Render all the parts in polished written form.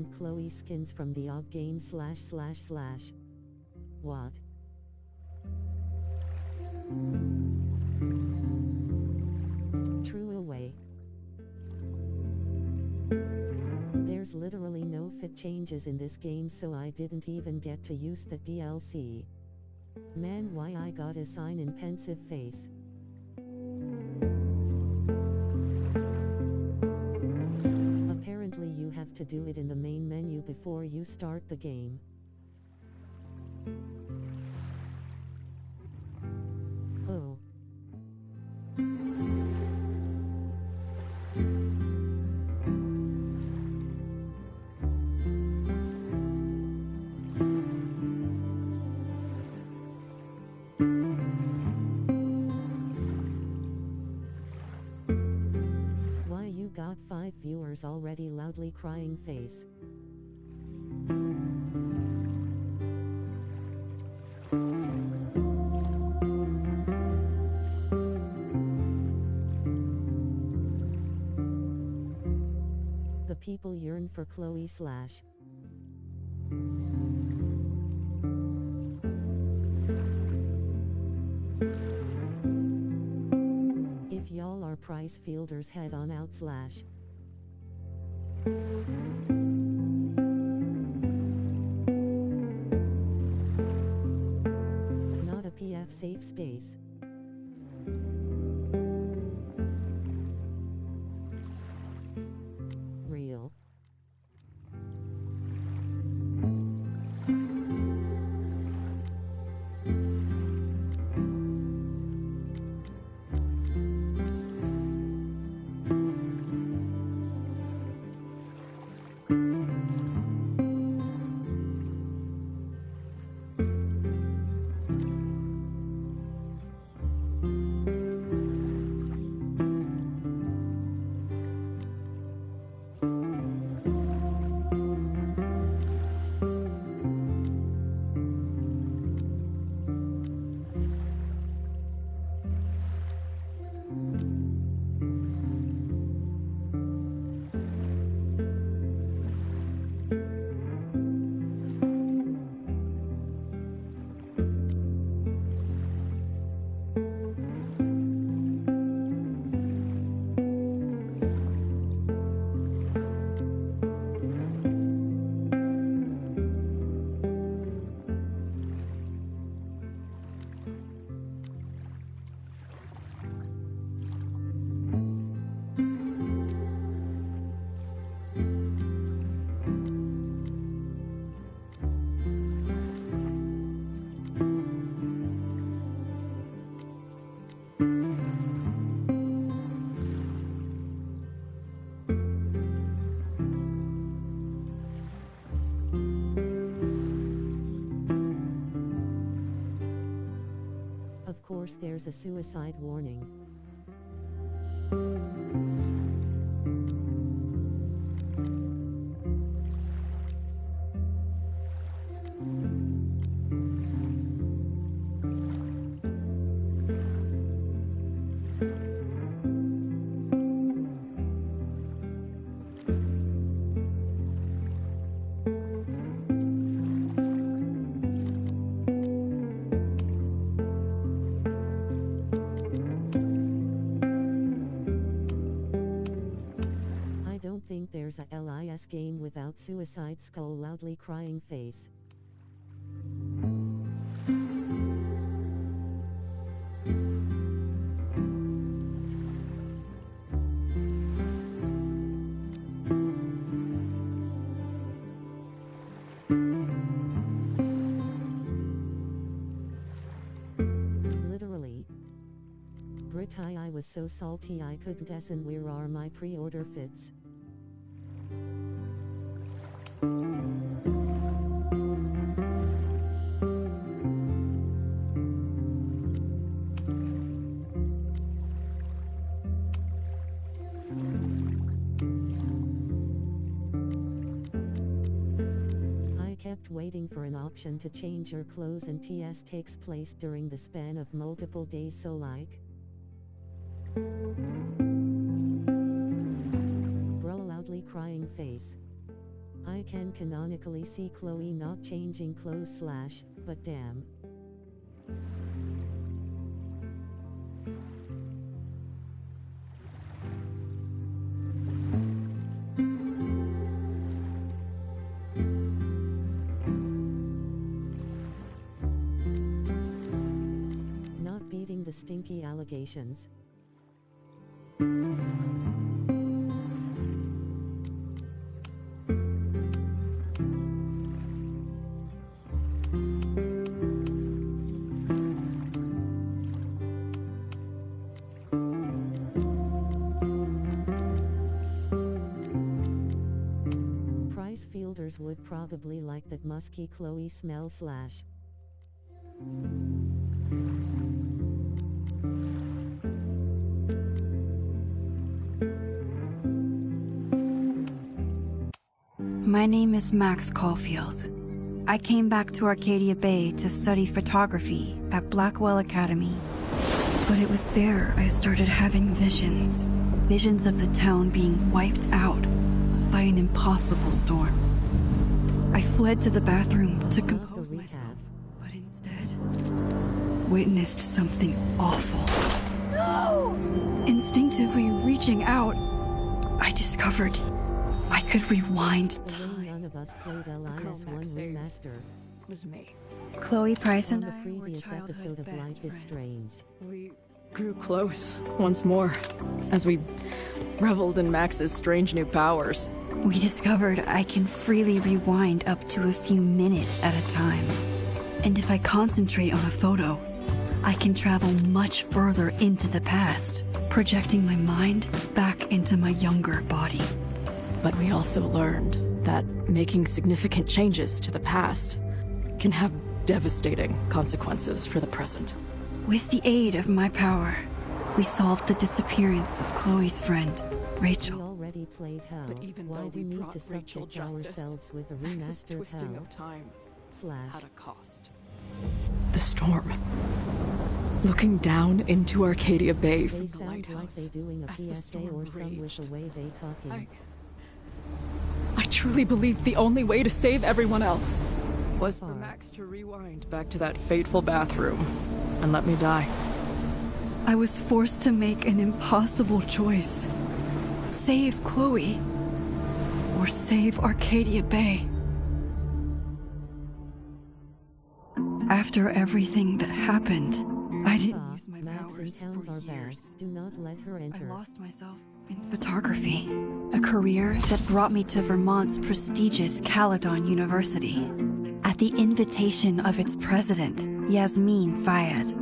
found Chloe skins from the OG game ///. What? True away. There's literally no fit changes in this game, so I didn't even get to use the DLC. Man, why I got a sign in pensive face. Apparently you have to do it in the main menu before you start the game. Oh. Why you got 5 viewers already? Loudly crying face. The people yearn for Chloe /. If y'all are prize fielders, head on out /. Not a PF safe space. Real. Of course there's a suicide warning. I don't think there's a LIS game without Suicide Skull. Loudly crying face. Literally. Brit, I was so salty I couldn't essen. Where are my pre-order fits? I kept waiting for an option to change your clothes, and TS takes place during the span of multiple days, so like. Bro, loudly crying face. I can canonically see Chloe not changing clothes / but damn. Not beating the stinky allegations. Price fielders would probably like that musky Chloe smell / My name is Max Caulfield. I came back to Arcadia Bay to study photography at Blackwell Academy. But it was there I started having visions. Visions of the town being wiped out by an impossible storm. I fled to the bathroom to compose myself, but instead witnessed something awful. No! Instinctively reaching out, I discovered I could rewind time. None of us played LIS1 Remaster. Was me. Chloe Price and On the I were previous childhood episode of best Life is friends. Strange. We grew close once more as we reveled in Max's strange new powers. We discovered I can freely rewind up to a few minutes at a time. And if I concentrate on a photo, I can travel much further into the past, projecting my mind back into my younger body. But we also learned that making significant changes to the past can have devastating consequences for the present. With the aid of my power, we solved the disappearance of Chloe's friend, We Rachel. already played Hell. But even Why though do we we need brought to Rachel subject justice, ourselves with a Max's remastered twisting Hell of time / had a cost. The storm. Looking down into Arcadia Bay They from the sound like lighthouse they doing a as the PSA storm or some with raged. the way they talking. I truly believed the only way to save everyone else was for Max to rewind back to that fateful bathroom and let me die. I was forced to make an impossible choice. Save Chloe, or save Arcadia Bay. After everything that happened, I didn't use my Max powers and towns for are years. vast. Do not let her I enter. lost myself in photography, a career that brought me to Vermont's prestigious Caledon University, at the invitation of its president, Yasmin Fayed.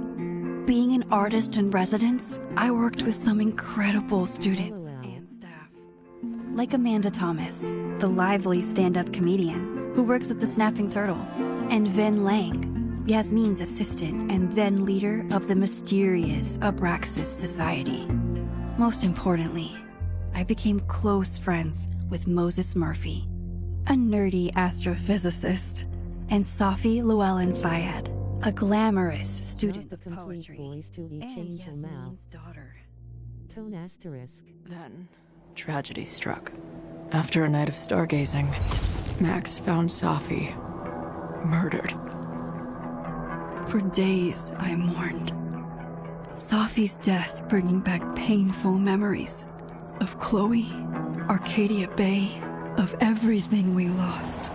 Being an artist in residence, I worked with some incredible students and staff. Like Amanda Thomas, the lively stand-up comedian who works at the Snapping Turtle, and Vin Lang, Yasmin's assistant and then leader of the mysterious Abraxas Society. Most importantly, I became close friends with Moses Murphy, a nerdy astrophysicist, and Safi Llewellyn Fayed, a glamorous student the of complete poetry, voice to each and angel mouth. Yasmin's daughter. Tone asterisk. Then, tragedy struck. After a night of stargazing, Max found Safi murdered. For days, I mourned. Safi's death bringing back painful memories of Chloe, Arcadia Bay, of everything we lost.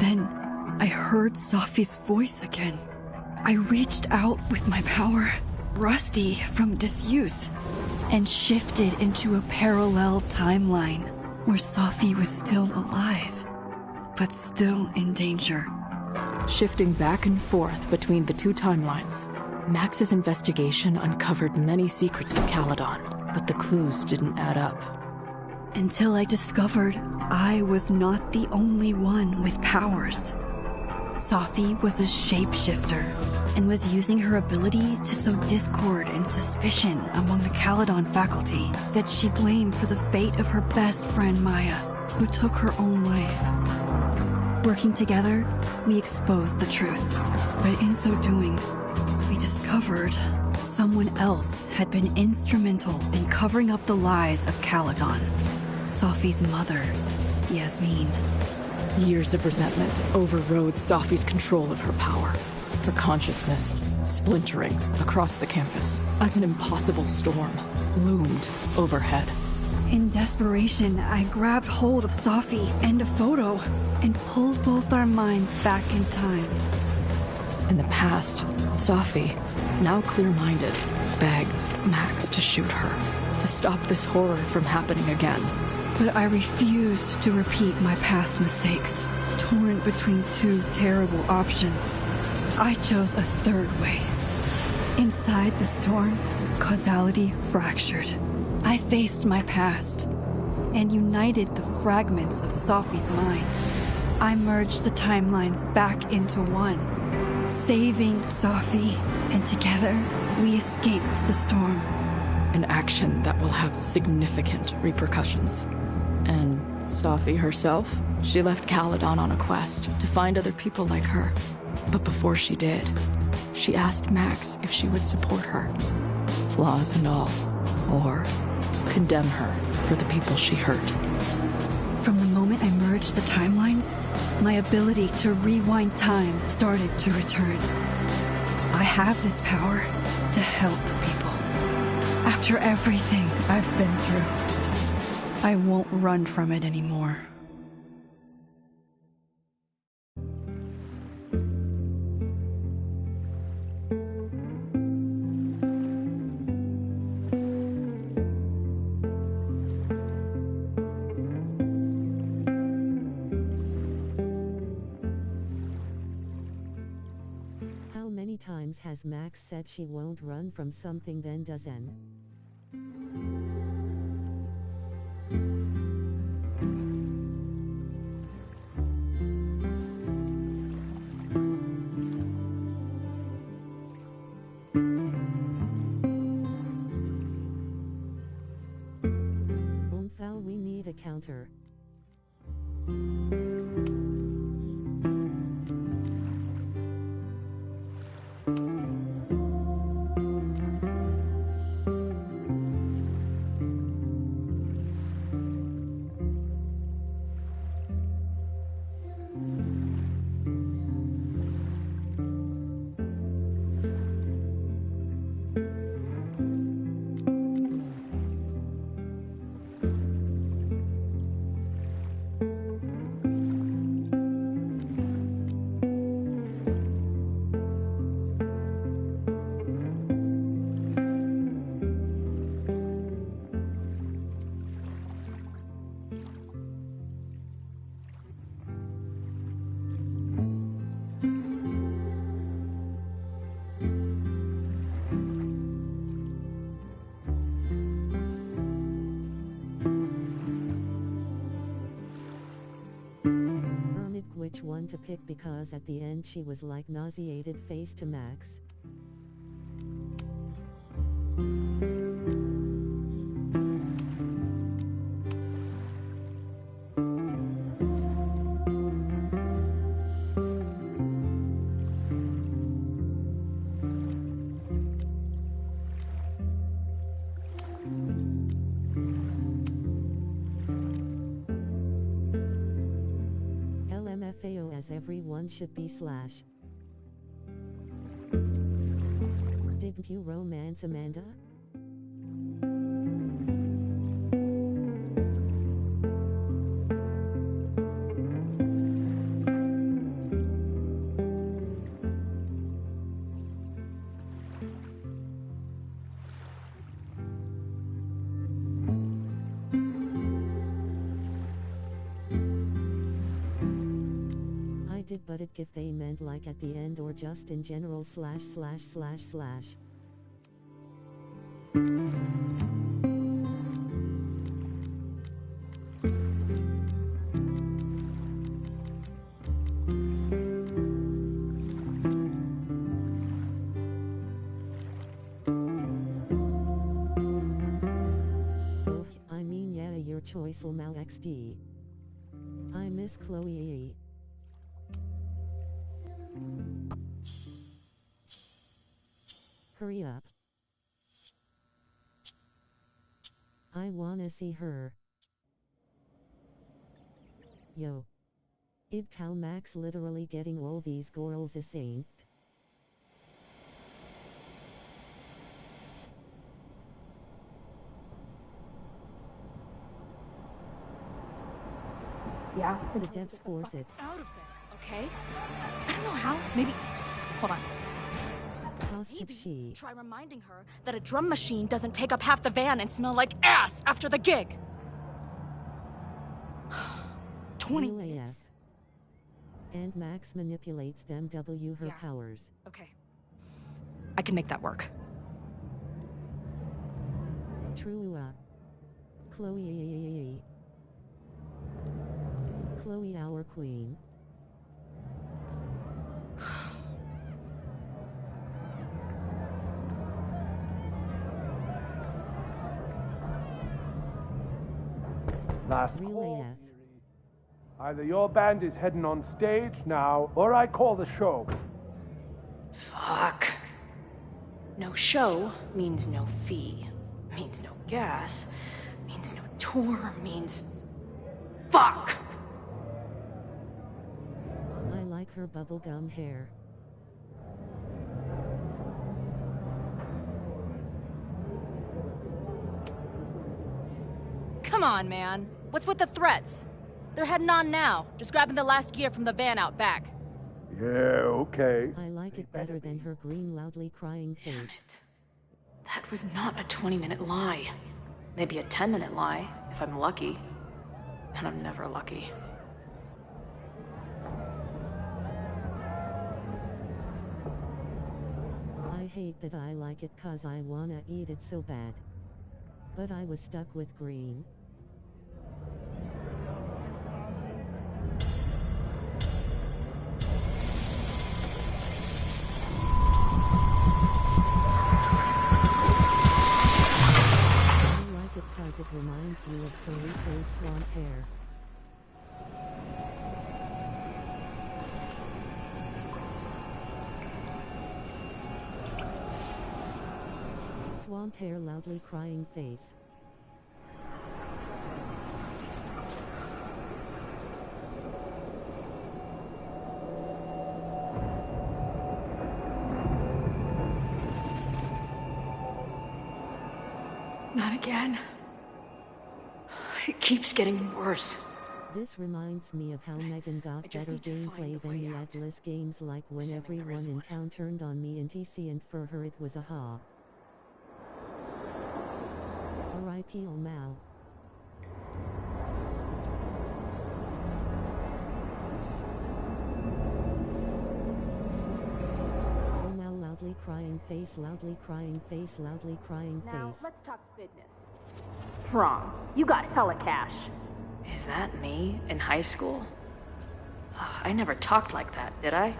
Then, I heard Safi's voice again. I reached out with my power, rusty from disuse, and shifted into a parallel timeline where Safi was still alive, but still in danger. Shifting back and forth between the two timelines, Max's investigation uncovered many secrets of Caledon, but the clues didn't add up. Until I discovered I was not the only one with powers. Safi was a shapeshifter and was using her ability to sow discord and suspicion among the Caledon faculty that she blamed for the fate of her best friend Maya, who took her own life. Working together, we exposed the truth, but in so doing, we discovered someone else had been instrumental in covering up the lies of Caledon. Safi's mother, Yasmin. Years of resentment overrode Safi's control of her power. Her consciousness splintering across the campus as an impossible storm loomed overhead. In desperation, I grabbed hold of Safi and a photo and pulled both our minds back in time. In the past, Safi, now clear-minded, begged Max to shoot her, to stop this horror from happening again. But I refused to repeat my past mistakes, torn between two terrible options. I chose a third way. Inside the storm, causality fractured. I faced my past and united the fragments of Safi's mind. I merged the timelines back into one, saving Safi, and together we escaped the storm. An action that will have significant repercussions. And Safi herself? She left Caledon on a quest to find other people like her. But before she did, she asked Max if she would support her, flaws and all, or condemn her for the people she hurt. From the moment I merged the timelines, my ability to rewind time started to return. I have this power to help people. After everything I've been through, I won't run from it anymore. How many times has Max said she won't run from something then doesn't? We need a counter. Which one to pick, because at the end she was like nauseated face to Max. LMFAO, as everyone should be slash. Didn't you romance Amanda? But if they meant like at the end or just in general slash. Oh, I mean yeah, your choice Lmao XD. I miss Chloe. Hurry up. I wanna see her. Yo. Id cow Max literally getting all these girls a saint. Yeah. The devs force it. Out of there, okay? I don't know how. Maybe. Hold on. Hostage she. Try reminding her that a drum machine doesn't take up half the van and smell like ass after the gig. 20 Real AF. minutes. And Max manipulates them her Yeah. powers. Okay. I can make that work. True. Chloe. Chloe, our queen. Last Real call, AF. dearie. Either your band is heading on stage now, or I call the show. Fuck. No show means no fee. Means no gas. Means no tour. Means... Fuck! I like her bubblegum hair. Come on, man. What's with the threats? They're heading on now, just grabbing the last gear from the van out back. Yeah, okay. I like it better than her green loudly crying Damn face. it. That was not a 20-minute lie. Maybe a 10-minute lie, if I'm lucky. And I'm never lucky. I hate that I like it cause I wanna eat it so bad. But I was stuck with green. I like it cause it reminds you of Furiko's swamp hair. Swamp hair loudly crying face. Not again. It keeps getting worse. This reminds me of how Megan got I just better need to find gameplay a than way me out. at less games, like when Assuming there everyone is in one. town turned on me in TC, and for her it was a ha. R.I.P. Mao. Mao loudly crying face, loudly crying face, loudly crying Now, face. let's talk business. Prom. You got hella cash. Is that me in high school? I never talked like that, did I?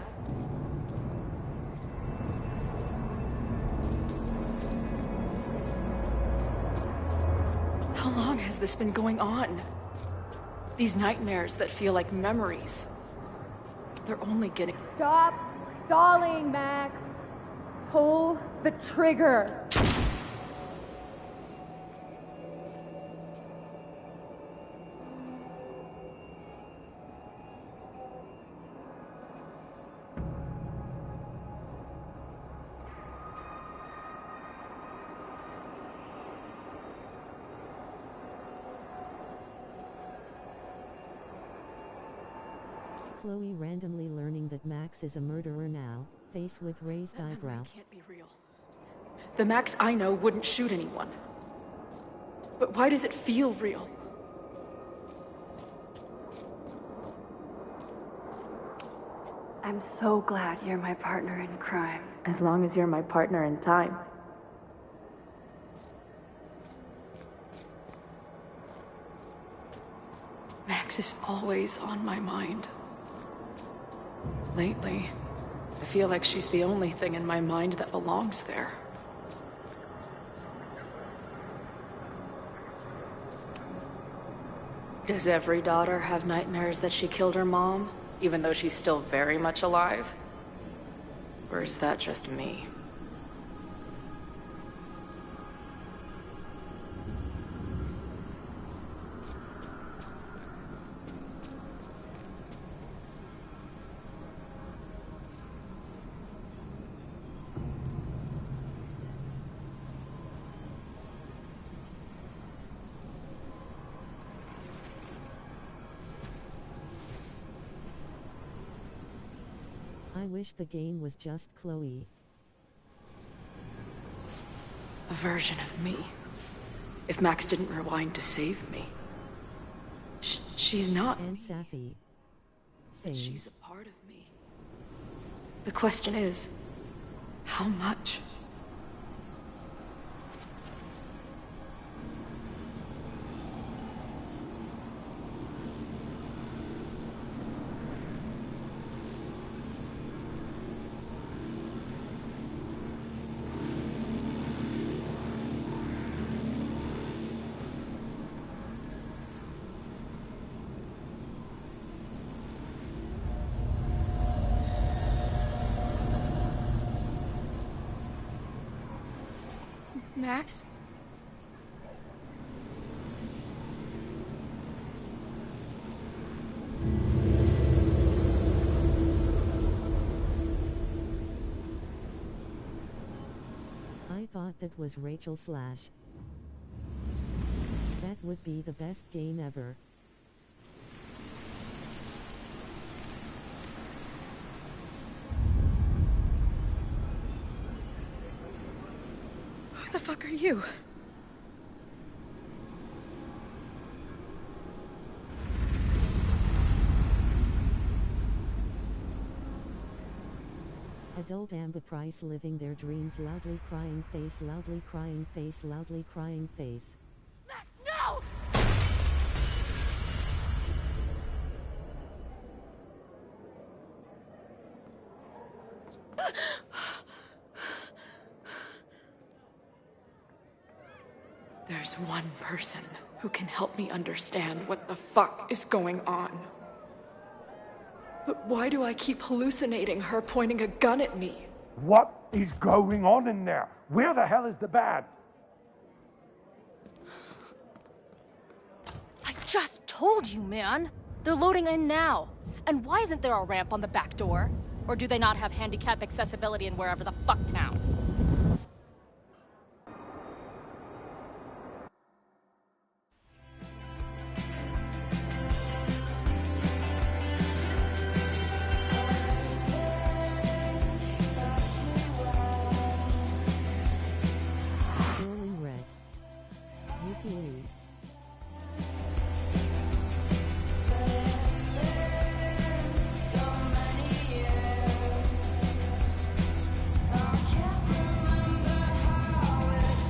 How long has this been going on? These nightmares that feel like memories. They're only getting... Stop stalling, Max. Pull the trigger. Chloe randomly learning that Max is a murderer now, face with raised That memory eyebrow. can't be real. The Max I know wouldn't shoot anyone. But why does it feel real? I'm so glad you're my partner in crime. As long as you're my partner in time. Max is always on my mind. Lately, I feel like she's the only thing in my mind that belongs there. Does every daughter have nightmares that she killed her mom, even though she's still very much alive? Or is that just me? I wish the game was just Chloe. A version of me. If Max didn't rewind to save me. She's not And me, Safi. but Same. she's a part of me. The question is, how much? Max? I thought that was Rachel Slash. That would be the best game ever. Who the fuck are you? Adult Amber Price living their dreams, loudly crying face, loudly crying face, loudly crying face. Max, no! There's one person who can help me understand what the fuck is going on. But why do I keep hallucinating her pointing a gun at me? What is going on in there? Where the hell is the bad? I just told you, man! They're loading in now. And why isn't there a ramp on the back door? Or do they not have handicap accessibility in wherever the fuck town? Rolling red. Yuki Lee.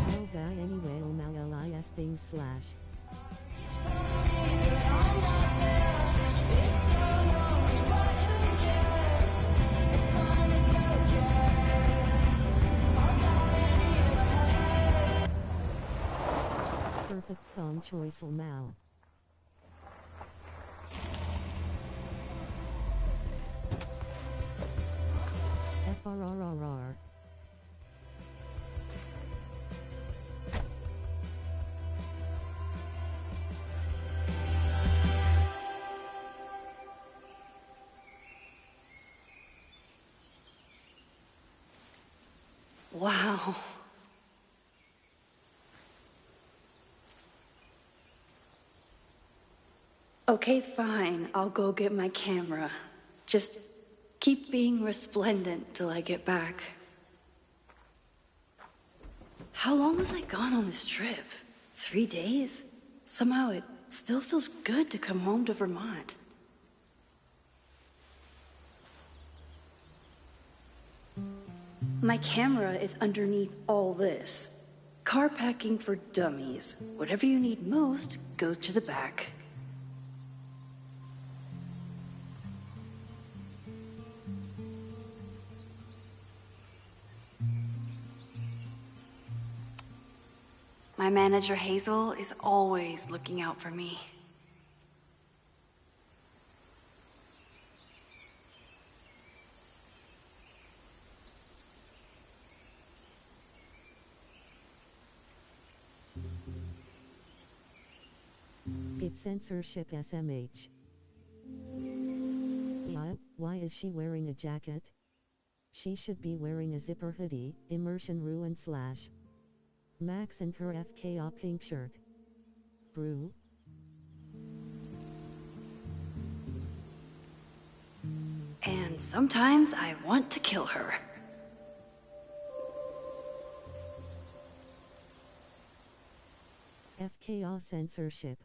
I'll die anyway, oh my LIS things slash. Perfect song choice, oh Mao. FRRRR. Wow. Okay, fine. I'll go get my camera. Just keep being resplendent till I get back. How long was I gone on this trip? 3 days? Somehow it still feels good to come home to Vermont. My camera is underneath all this. Car packing for dummies. Whatever you need most goes to the back. My manager Hazel is always looking out for me. It's censorship SMH. Why is she wearing a jacket? She should be wearing a zipper hoodie, immersion ruin slash. Max and her FKA pink shirt. Brew. And And sometimes I want to kill her. FKA censorship.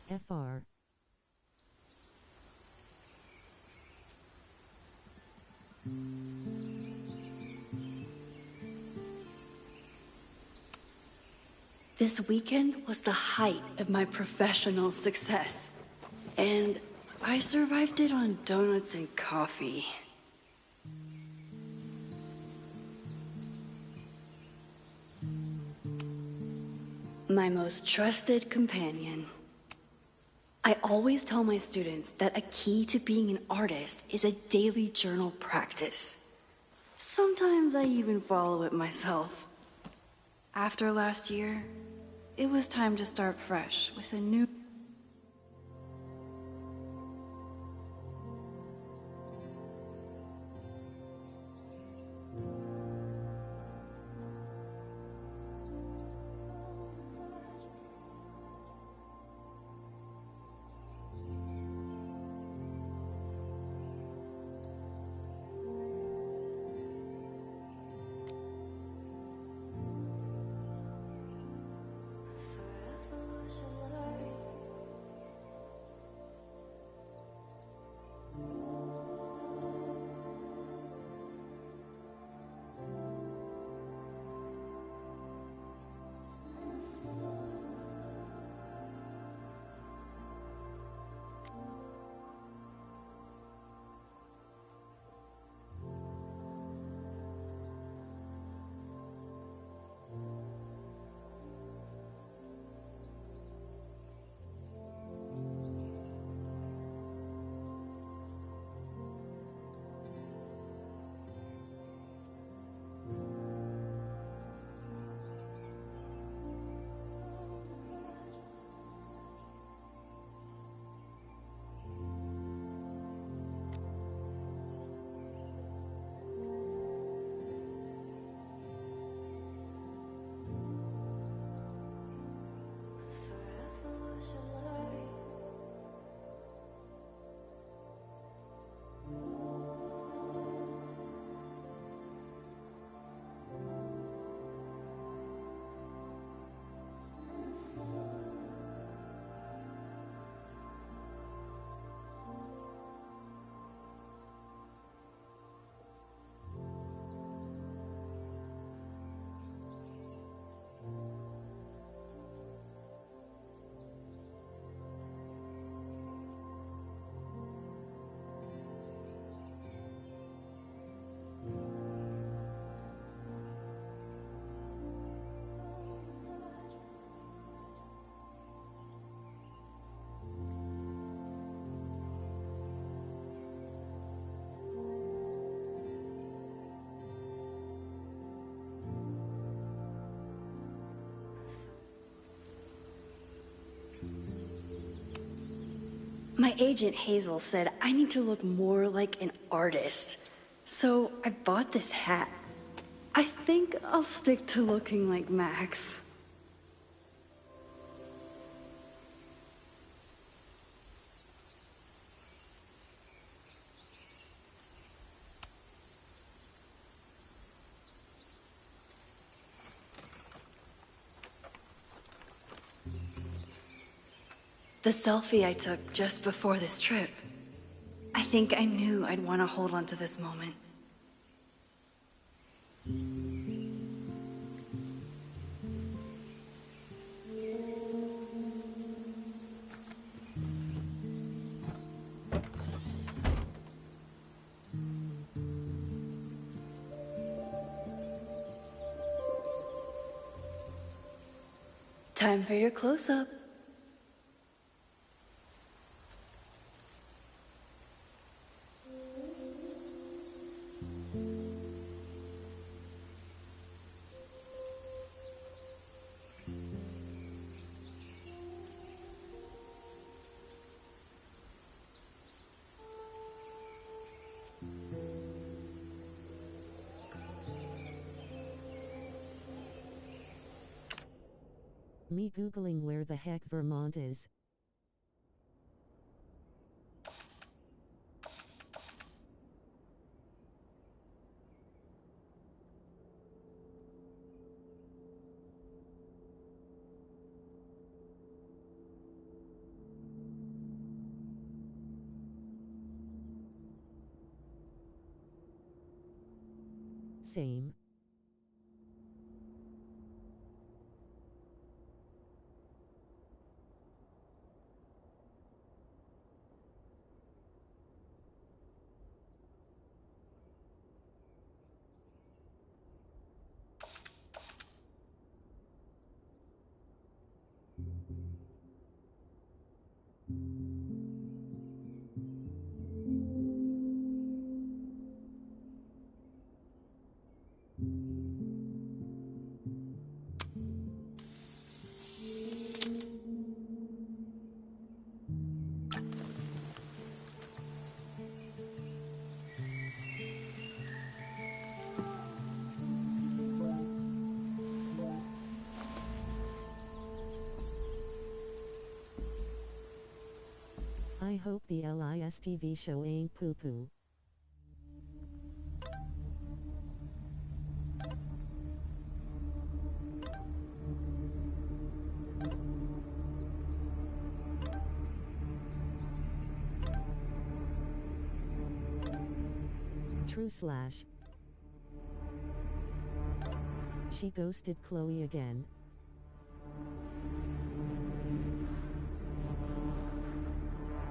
FR. This weekend was the height of my professional success. And I survived it on donuts and coffee. My most trusted companion. I always tell my students that a key to being an artist is a daily journal practice. Sometimes I even follow it myself. After last year, it was time to start fresh with a new... My agent Hazel said I need to look more like an artist. So I bought this hat. I think I'll stick to looking like Max. The selfie I took just before this trip. I think I knew I'd want to hold on to this moment. Time for your close-up. Me googling where the heck Vermont is. Same. I hope the LIS TV show ain't poo-poo. True slash. She ghosted Chloe again.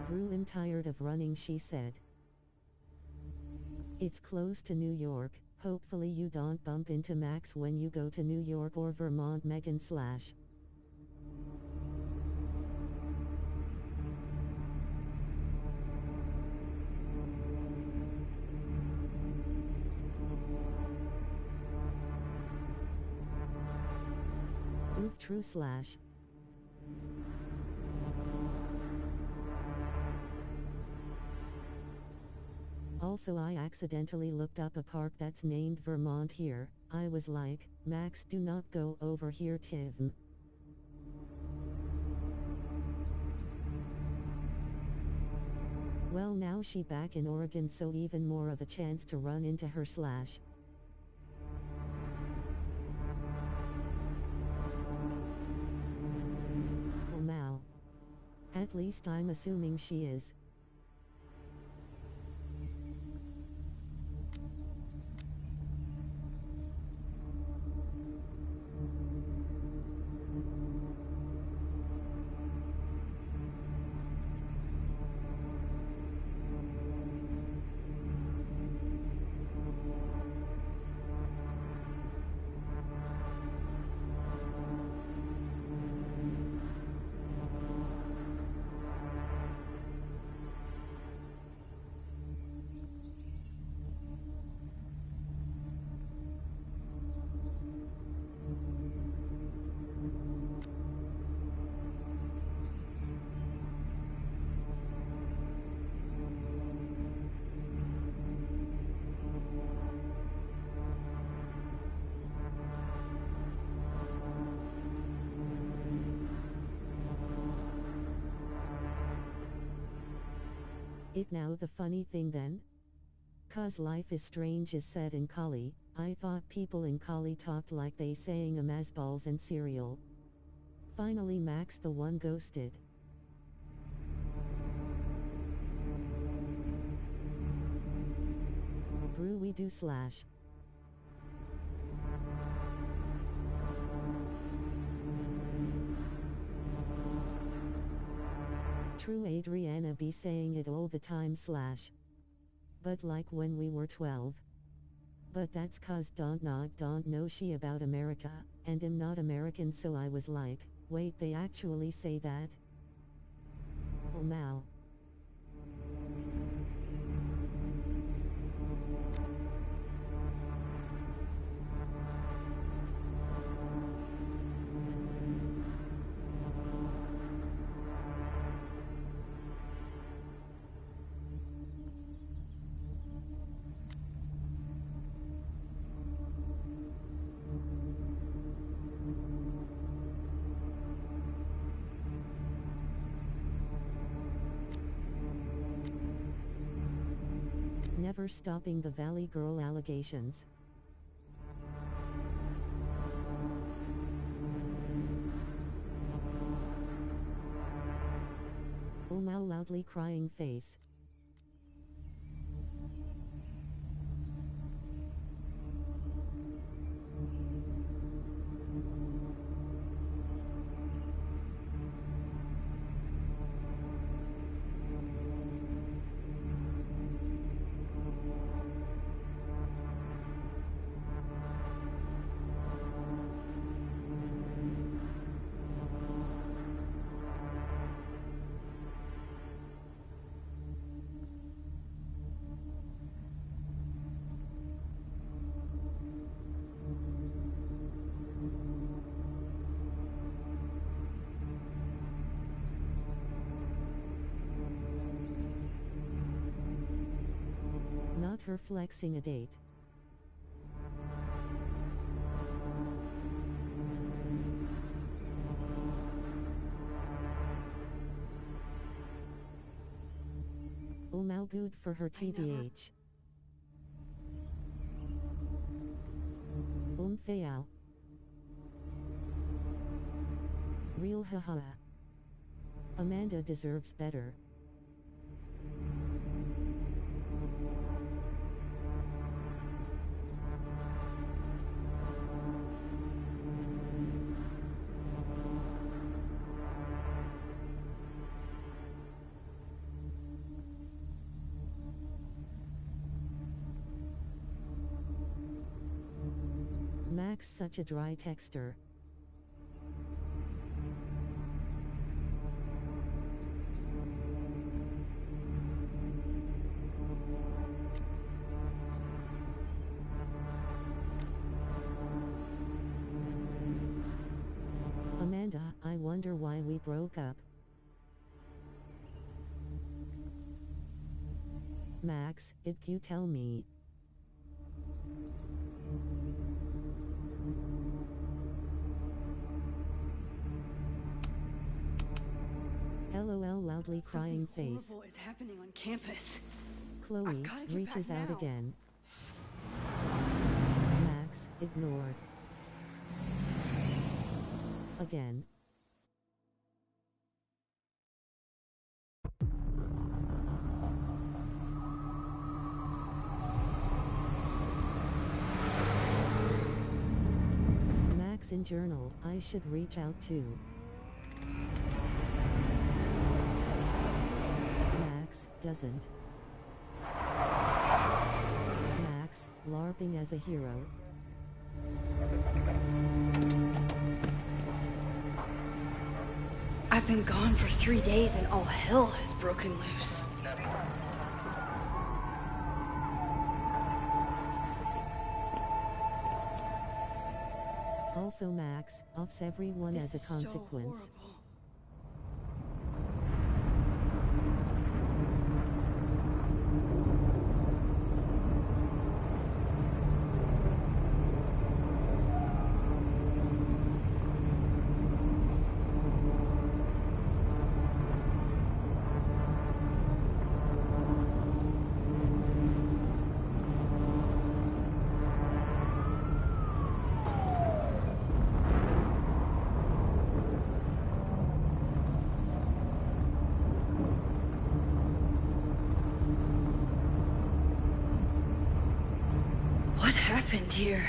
Rue, I'm tired of running, she said. It's close to New York, hopefully you don't bump into Max when you go to New York or Vermont, Megan slash. Oof, true slash. Also, I accidentally looked up a park that's named Vermont here. I was like, Max, do not go over here, Tim. Well, now she back in Oregon, so even more of a chance to run into her slash. Oh, Mal. At least I'm assuming she is. It now the funny thing then? 'Cause Life is Strange is set in Cali, I thought people in Cali talked like they saying amazballs and cereal. Finally Max the one ghosted. Brew we do slash. True, Adriana be saying it all the time slash. But like when we were 12. But that's 'cause don't know she about America, and I'm not American, so I was like, wait, they actually say that? Oh now. never stopping the Valley Girl allegations. Umau loudly crying face. Not her flexing a date. Umau good for her TBH. Fayao. Real haha. Amanda deserves better. Max such a dry texter. Amanda, I wonder why we broke up. Max, it you tell me. LOL loudly crying face. Something horrible is happening on campus. Chloe reaches out again. Max ignored. Again. Max in journal, I should reach out to. Max doesn't. Max LARPing as a hero. I've been gone for 3 days and all hell has broken loose. Also Max offs everyone as a consequence. So horrible. What happened here?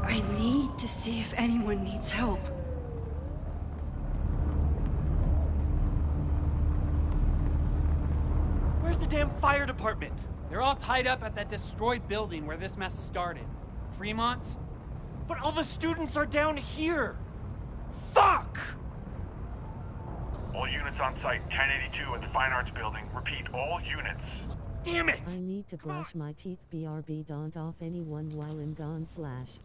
I need to see if anyone needs help. Where's the damn fire department? They're all tied up at that destroyed building where this mess started. Fremont? But all the students are down here! Fuck! All units on site, 1082 at the Fine Arts Building. Repeat, all units. Damn it! I need to brush my teeth. BRB. Don't off anyone while I'm gone slash.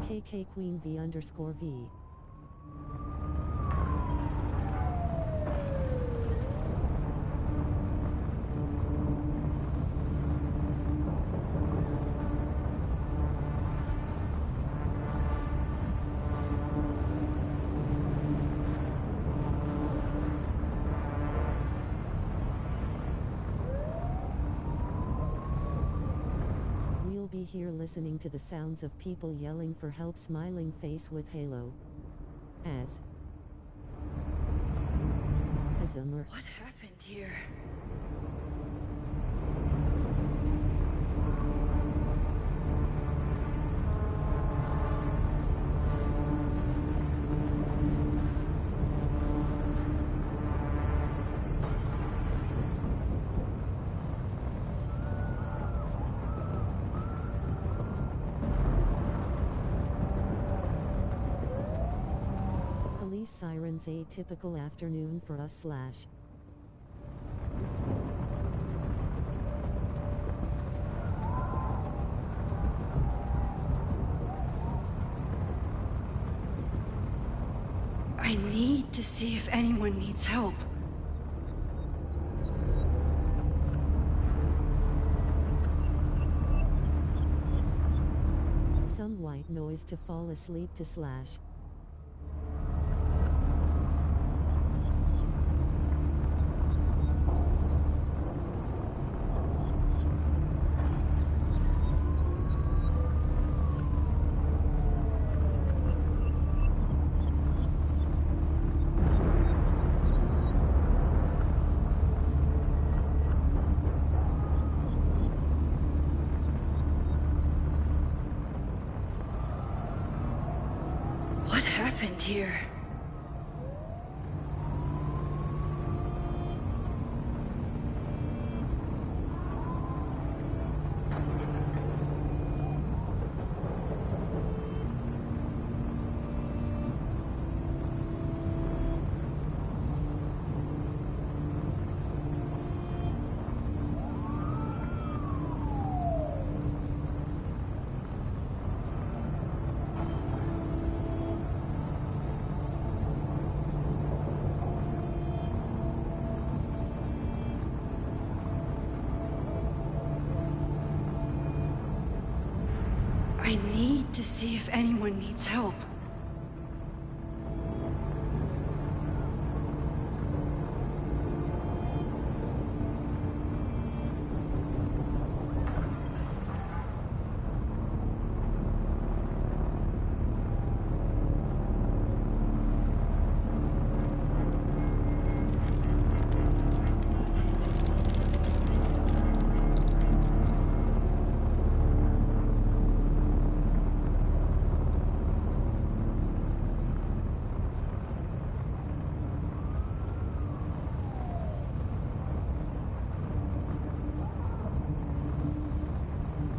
KK Queen V_V. We'll be here listening to the sounds of people yelling for help. Smiling face with halo. As Azumar. What happened here? Police sirens. A typical afternoon for us slash. I need to see if anyone needs help. Some white noise to fall asleep to slash. What happened here? I need to see if anyone needs help.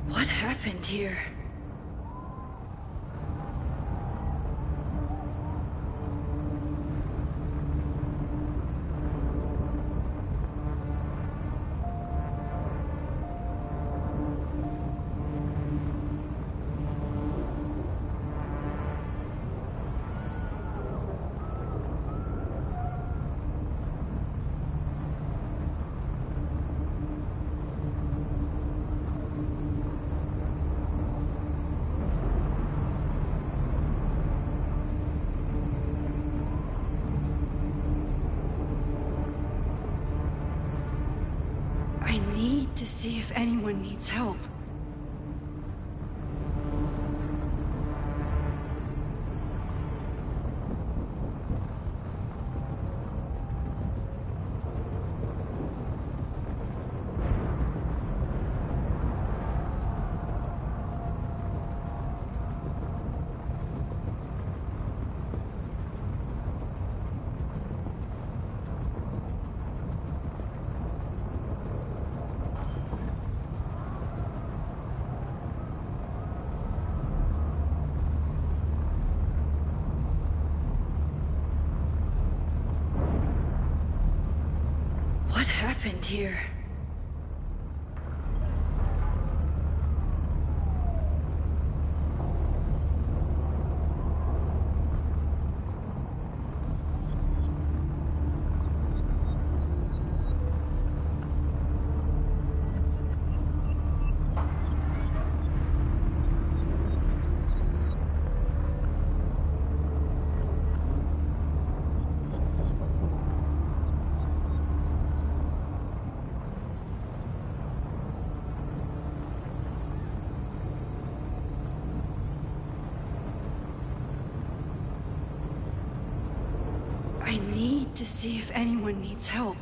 What happened here? I need to see if anyone needs help. happened here? I need to see if anyone needs help.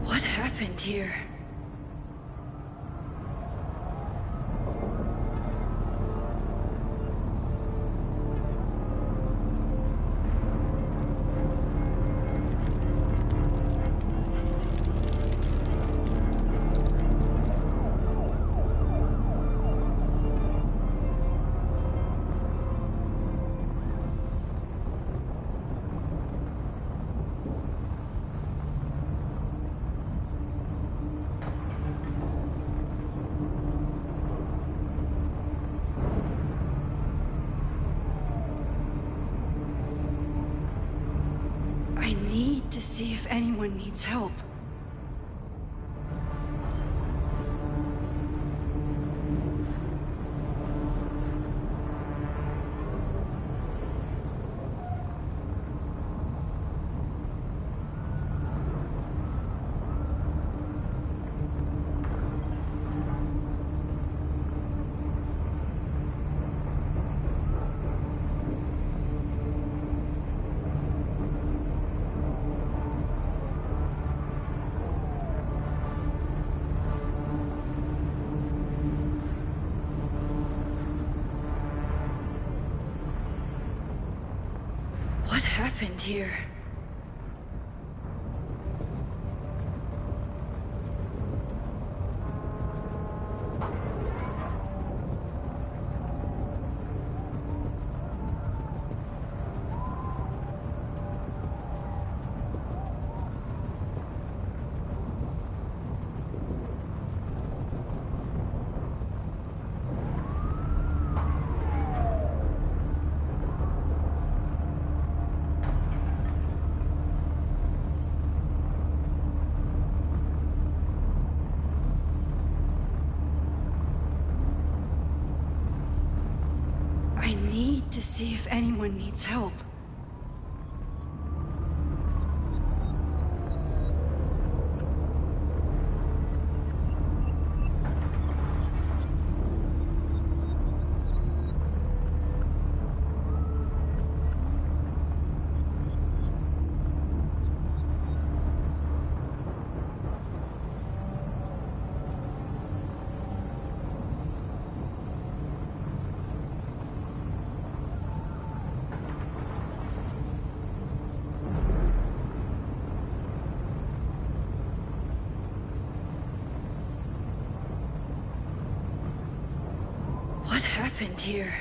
What happened here? I need to see if anyone needs help. What happened here? I need to see if anyone needs help. What happened here?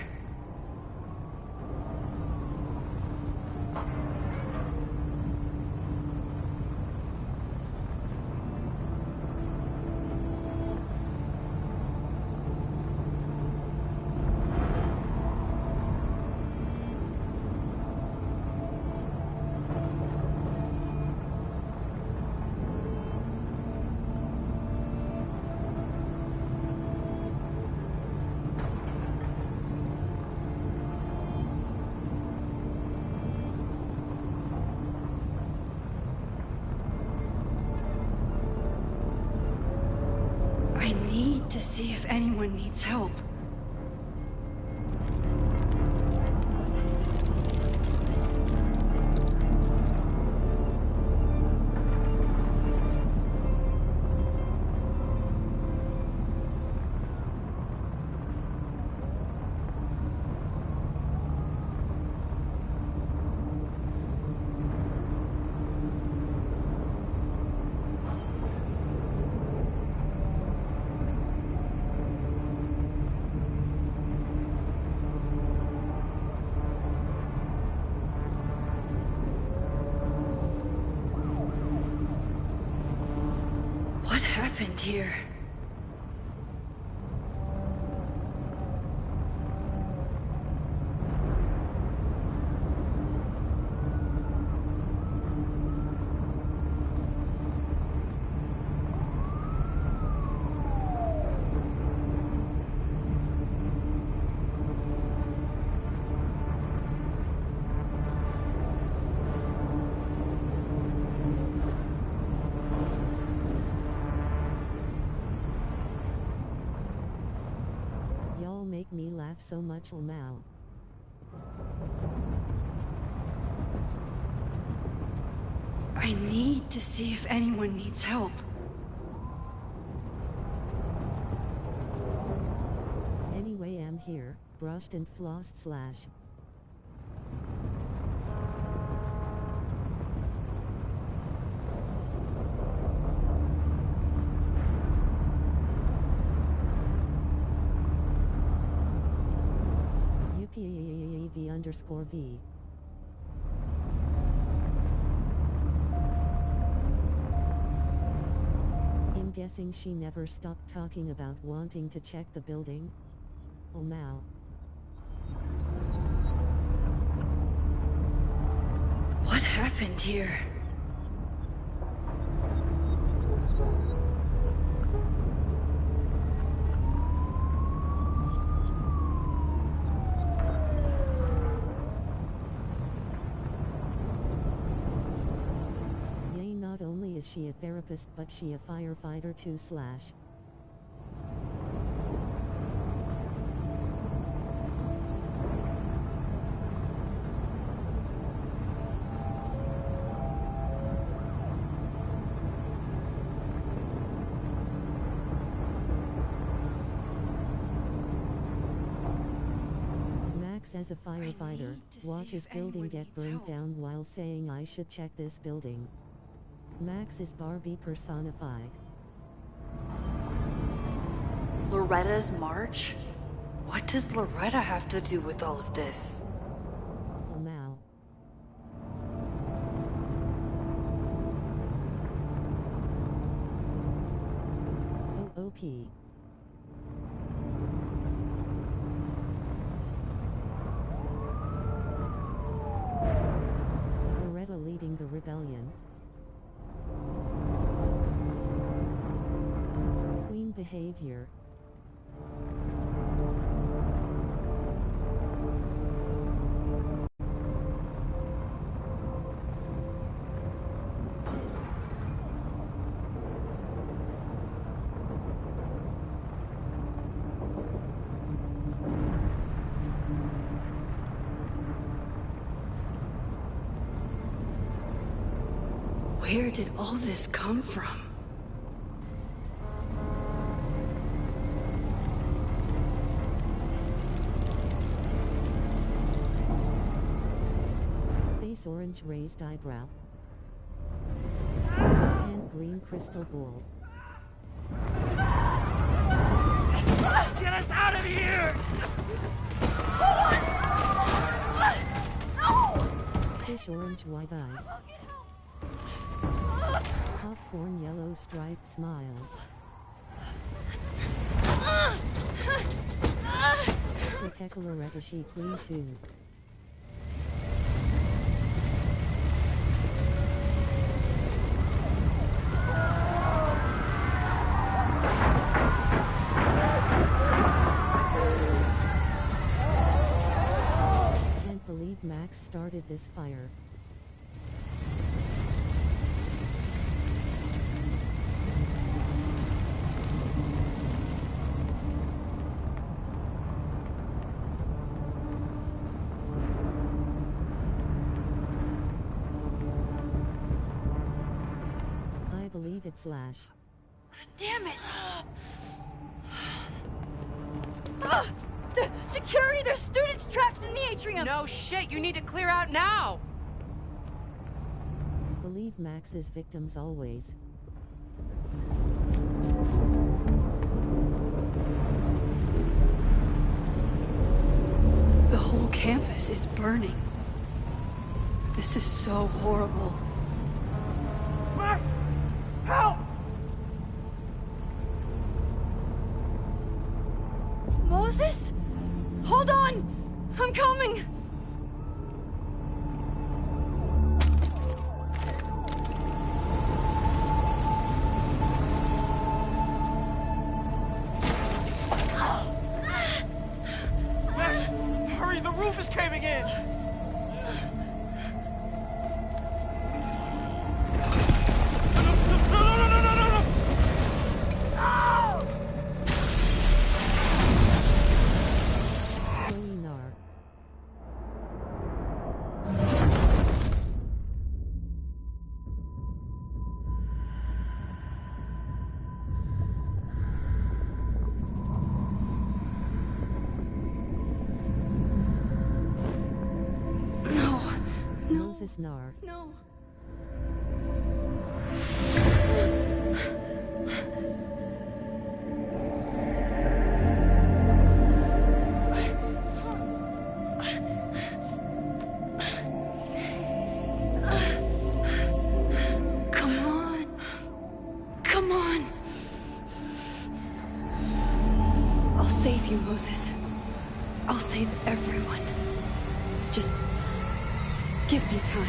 I need to see if anyone needs help. What happened here? Make me laugh so much, lmao. I need to see if anyone needs help. Anyway, I'm here, brushed and flossed slash. UPAAAV_V. I'm guessing she never stopped talking about wanting to check the building. lmao. What happened here? Not only is she a therapist, but she a firefighter too slash. Max as a firefighter, watches building get burned down while saying I should check this building. Max is Barbie personified. Loretta's march? What does Loretta have to do with all of this? lmao. OOP. Loretta leading the rebellion. Queen behavior. Where did all this come from? Face orange raised eyebrow. And green crystal ball. Get us out of here! Fish orange wide eyes. Popcorn yellow striped smile. Protect Loretta, she queen too. Can't believe Max started this fire. Believe it slash. Damn it! The security! There's students trapped in the atrium! No shit, you need to clear out now! Believe Max's victims always. The whole campus is burning. This is so horrible. Max! Help! Moses Nar. No. Come on. Come on. I'll save you, Moses. I'll save everyone. Just give me time.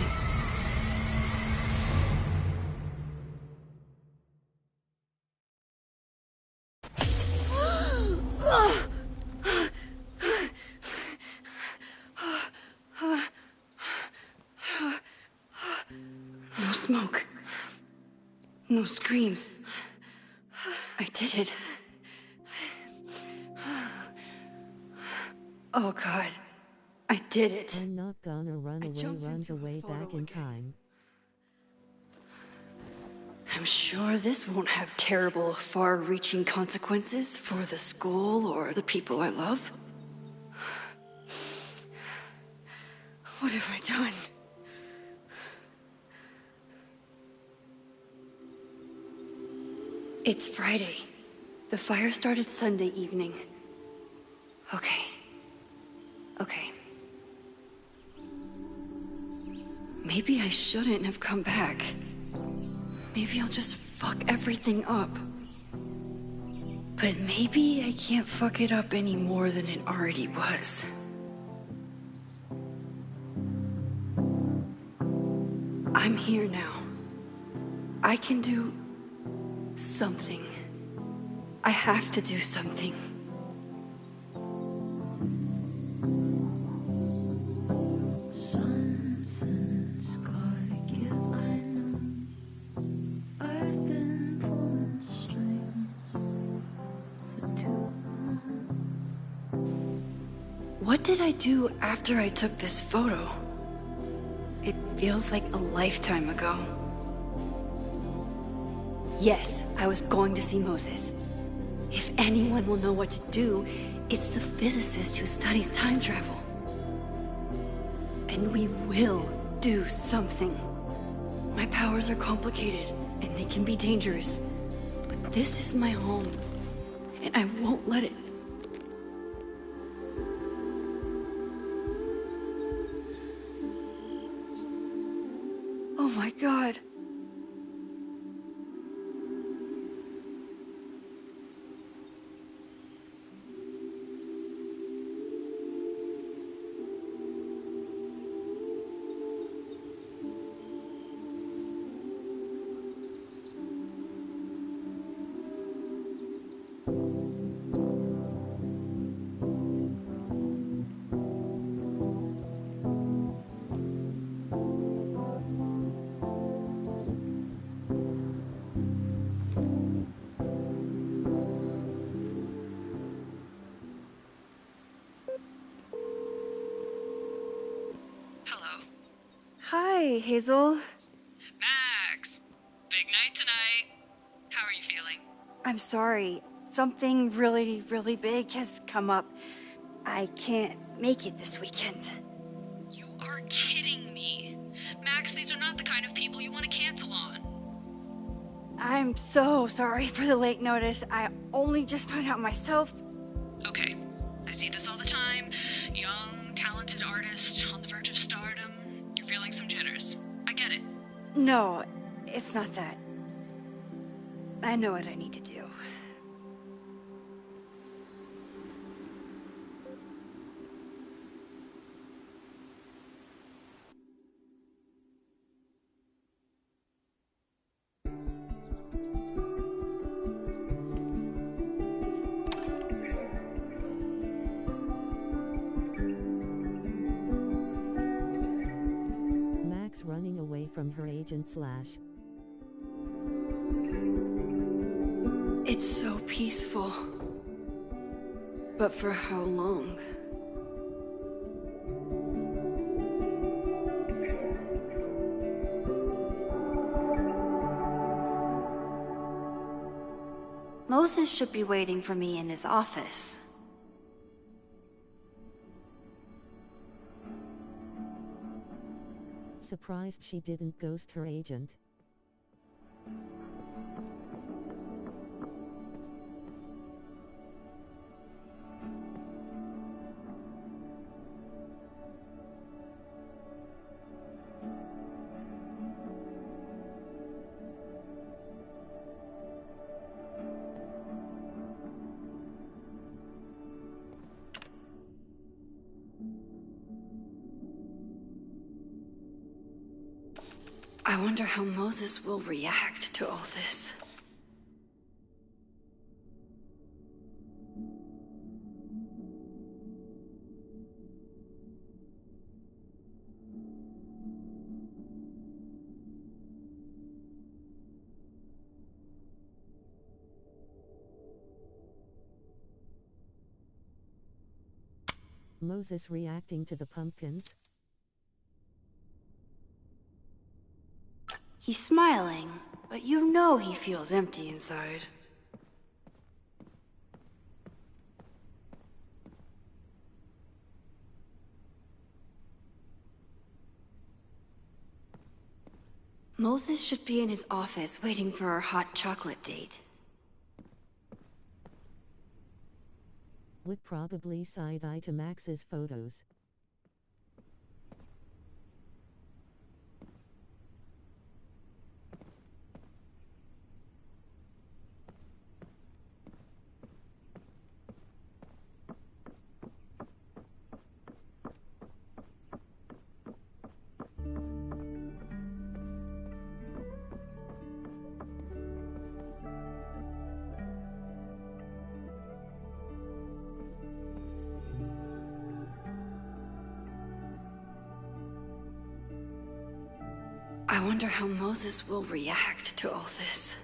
No smoke. No screams. I did it. Oh God. I did it. I'm not gonna run away, runs away back in again. time. I'm sure this won't have terrible, far-reaching consequences for the school or the people I love. What have I done? It's Friday. The fire started Sunday evening. Okay. Okay. Maybe I shouldn't have come back. Maybe I'll just fuck everything up. But maybe I can't fuck it up any more than it already was. I'm here now. I can do something. I have to do something. What did I do after I took this photo? It feels like a lifetime ago. Yes, I was going to see Moses. If anyone will know what to do, it's the physicist who studies time travel. And we will do something. My powers are complicated, and they can be dangerous. But this is my home, and I won't let it. Oh my God. Hi, Hazel. Max! Big night tonight. How are you feeling? I'm sorry. Something really, really big has come up. I can't make it this weekend. You are kidding me. Max, these are not the kind of people you want to cancel on. I'm so sorry for the late notice. I only just found out myself. Okay, I see this all the time. Young, talented artist on the verge of stardom. You're feeling some jitters. I get it. No, it's not that. I know what I need to do. Max running away from her agent slash. It's so peaceful. But for how long? Moses should be waiting for me in his office. Surprised she didn't ghost her agent. I wonder how Moses will react to all this. Moses reacting to the pumpkins. He's smiling, but you know he feels empty inside. Moses should be in his office waiting for our hot chocolate date. Would probably side-eye to Max's photos. I wonder how Moses will react to all this.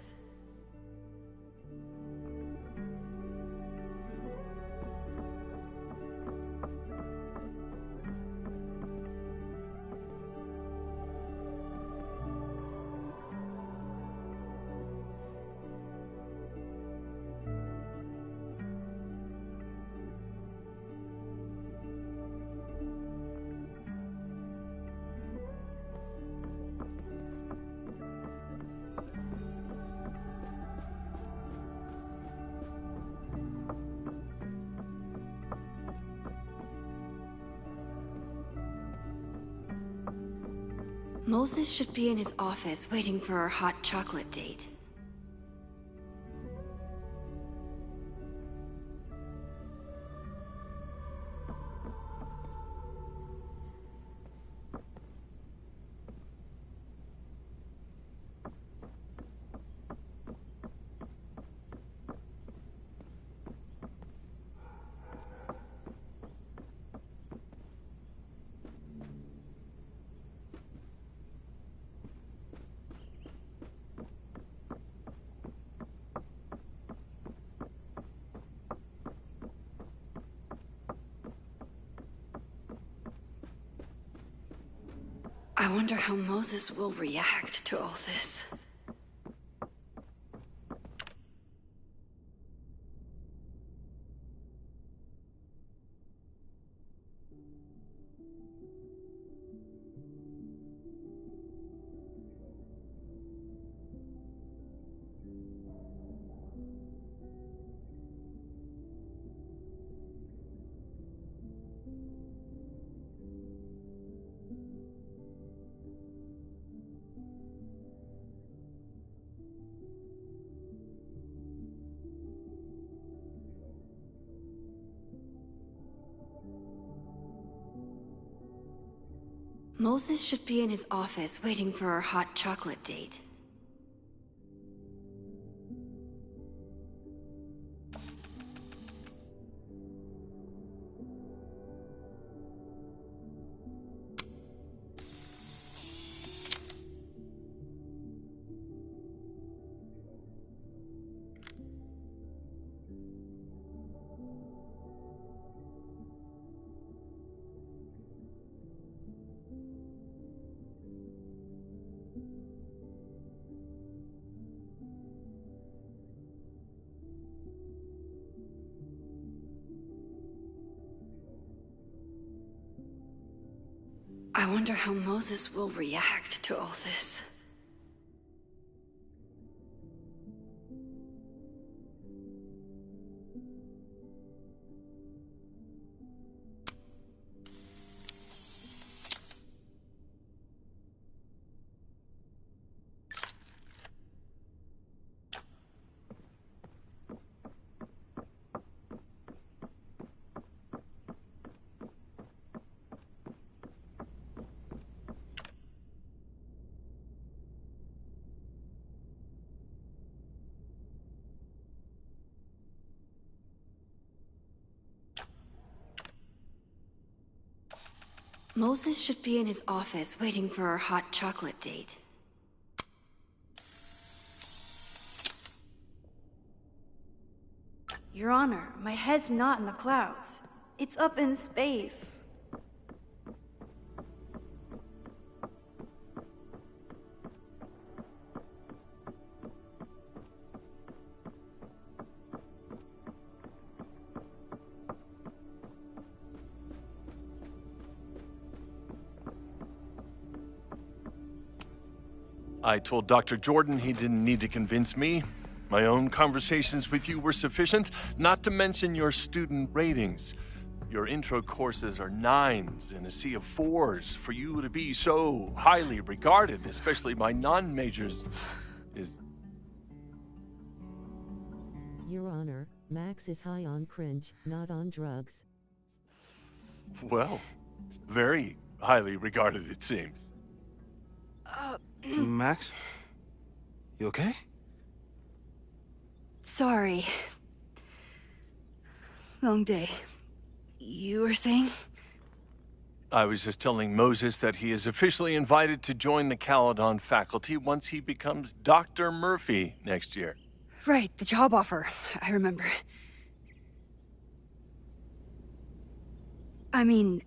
Moses should be in his office waiting for our hot chocolate date. I wonder how Moses will react to all this. Moses should be in his office waiting for our hot chocolate date. I wonder how Moses will react to all this. Moses should be in his office waiting for our hot chocolate date. Your Honor, my head's not in the clouds. It's up in space. I told Dr. Jordan he didn't need to convince me. My own conversations with you were sufficient, not to mention your student ratings. Your intro courses are 9s in a sea of 4s. For you to be so highly regarded, especially by non-majors, is... Your Honor, Max is high on cringe, not on drugs. Well, very highly regarded, it seems. Max? You okay? Sorry. Long day. You were saying? I was just telling Moses that he is officially invited to join the Caledon faculty once he becomes Dr. Murphy next year. Right, the job offer. I remember. I mean...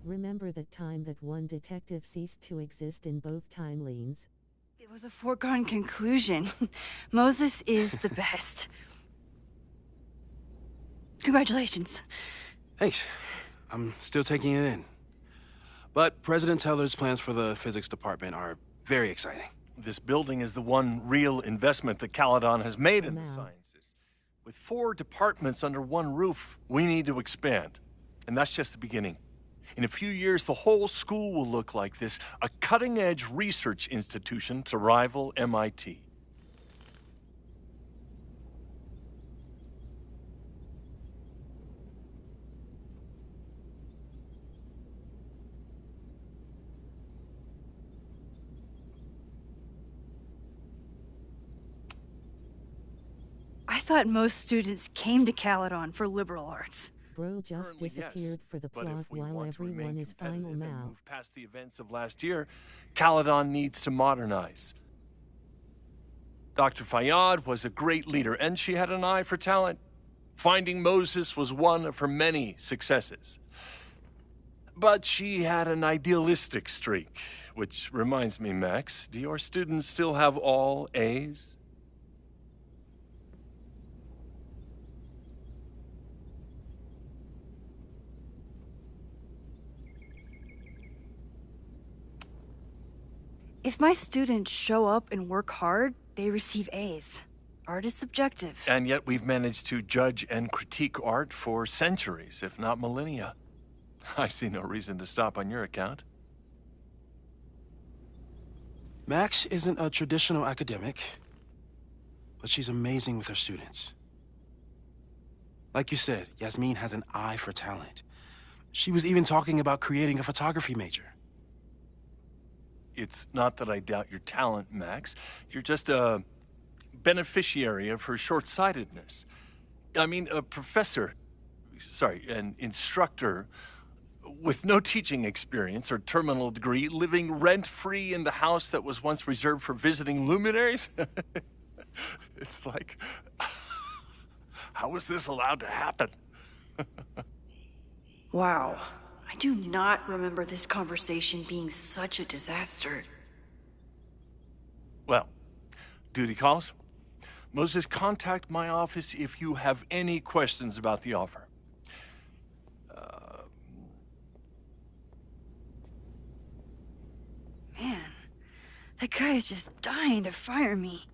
Remember that time that one detective ceased to exist in both timelines? It was a foregone conclusion. Moses is the best. Congratulations. Thanks. I'm still taking it in. But President Teller's plans for the physics department are very exciting. This building is the one real investment that Caledon has made in the sciences. With 4 departments under one roof, we need to expand. And that's just the beginning. In a few years, the whole school will look like this, a cutting-edge research institution to rival MIT. I thought most students came to Caledon for liberal arts. Bro just disappeared for the plot while everyone is final now. Move past the events of last year, Caledon needs to modernize. Dr. Fayyad was a great leader, and she had an eye for talent. Finding Moses was one of her many successes. But she had an idealistic streak, which reminds me, Max, do your students still have all A's? If my students show up and work hard, they receive A's. Art is subjective. And yet we've managed to judge and critique art for centuries, if not millennia. I see no reason to stop on your account. Max isn't a traditional academic, but she's amazing with her students. Like you said, Yasmin has an eye for talent. She was even talking about creating a photography major. It's not that I doubt your talent, Max. You're just a beneficiary of her short-sightedness. I mean, a professor, an instructor with no teaching experience or terminal degree, living rent-free in the house that was once reserved for visiting luminaries? It's like, how was this allowed to happen? Wow. I do not remember this conversation being such a disaster. Well, duty calls. Moses, contact my office if you have any questions about the offer. Man, that guy is just dying to fire me.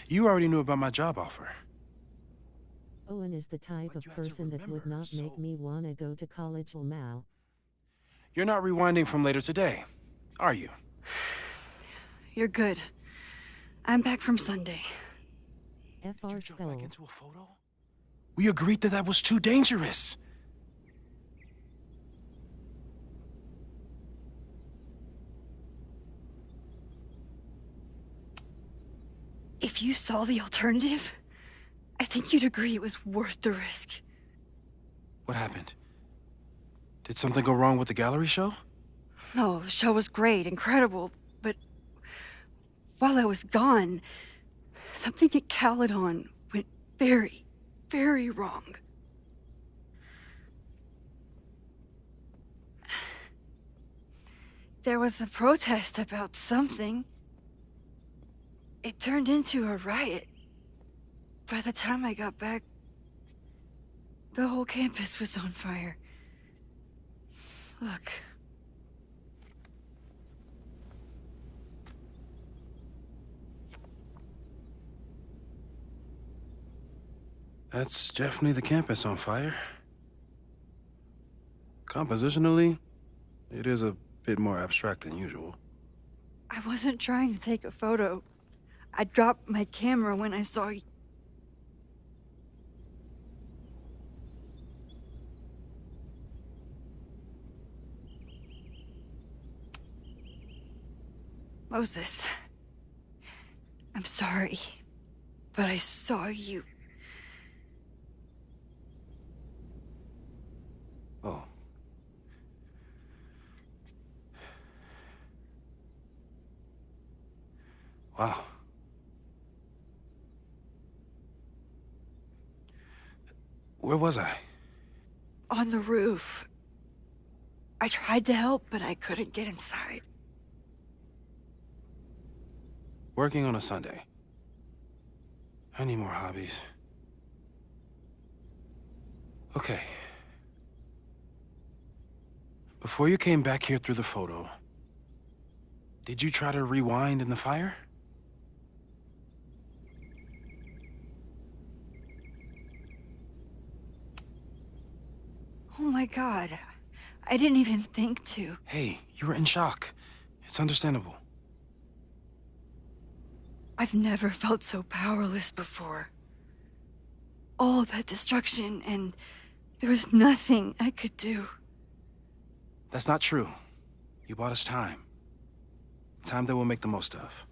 You already knew about my job offer. Owen is the type of person that would not make me wanna go to college now. You're not rewinding from later today, are you? You're good. I'm back from Sunday. FR Skull. Into a photo? We agreed that that was too dangerous. If you saw the alternative, I think you'd agree it was worth the risk. What happened? Did something go wrong with the gallery show? No, the show was great, incredible, but while I was gone, something at Caledon went very, very wrong. There was a protest about something. It turned into a riot. By the time I got back, the whole campus was on fire. Look. That's definitely the campus on fire. Compositionally, it is a bit more abstract than usual. I wasn't trying to take a photo. I dropped my camera when I saw you. Moses, I'm sorry, but I saw you. Oh. Wow. Where was I? On the roof. I tried to help, but I couldn't get inside. Working on a Sunday. I need more hobbies. Okay. Before you came back here through the photo, did you try to rewind in the fire? Oh my God. I didn't even think to. Hey, you were in shock. It's understandable. I've never felt so powerless before. All that destruction, and there was nothing I could do. That's not true. You bought us time. Time that we'll make the most of.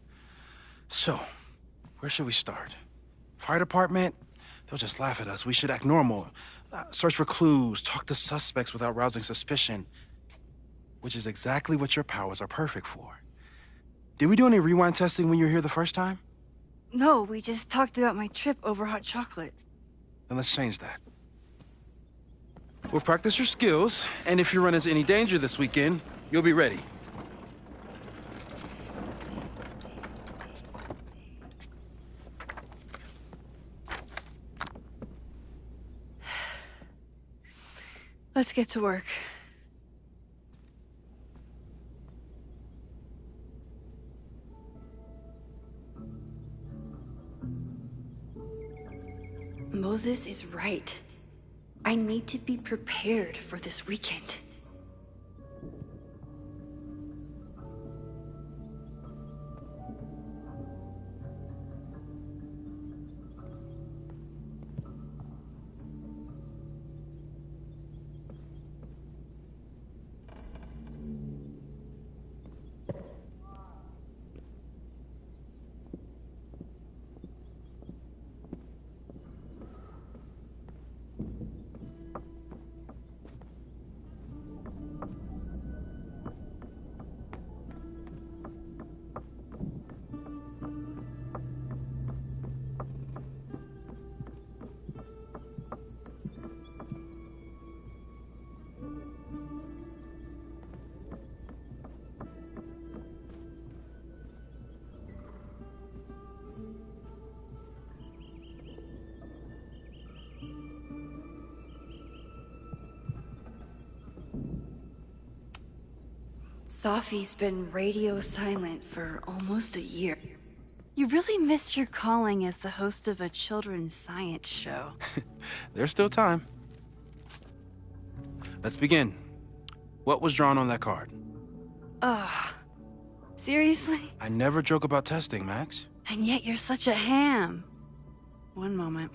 So, where should we start? Fire department? They'll just laugh at us. We should act normal. Search for clues, talk to suspects without rousing suspicion. Which is exactly what your powers are perfect for. Did we do any rewind testing when you were here the first time? No, we just talked about my trip over hot chocolate. Then let's change that. We'll practice your skills, and if you run into any danger this weekend, you'll be ready. Let's get to work. Moses is right. I need to be prepared for this weekend. Safi's been radio silent for almost a year. You really missed your calling as the host of a children's science show. There's still time. Let's begin. What was drawn on that card? Ugh. Seriously? I never joke about testing, Max. And yet you're such a ham. One moment.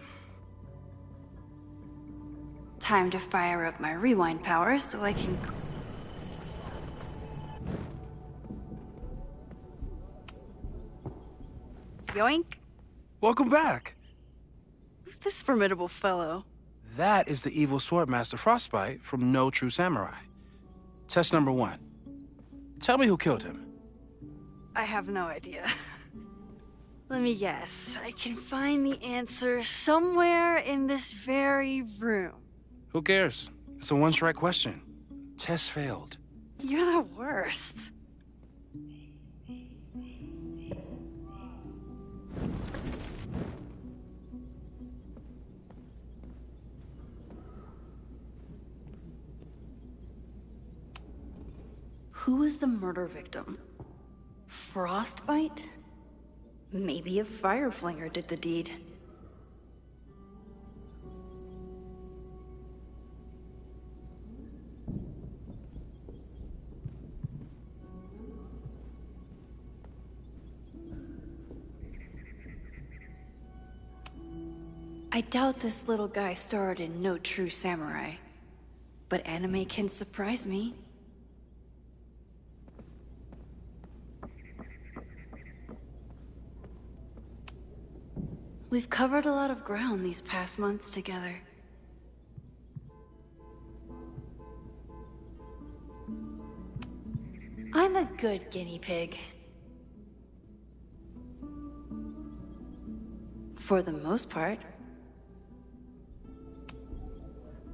Time to fire up my rewind powers so I can... Yoink. Welcome back. Who's this formidable fellow? That is the evil Swordmaster Frostbite from No True Samurai. Test number 1. Tell me who killed him. I have no idea. Let me guess. I can find the answer somewhere in this very room. Who cares? It's a one-strike question. Test failed. You're the worst. Who was the murder victim? Frostbite? Maybe a Fireflinger did the deed. I doubt this little guy starred in No True Samurai, but anime can surprise me. We've covered a lot of ground these past months together. I'm a good guinea pig. For the most part.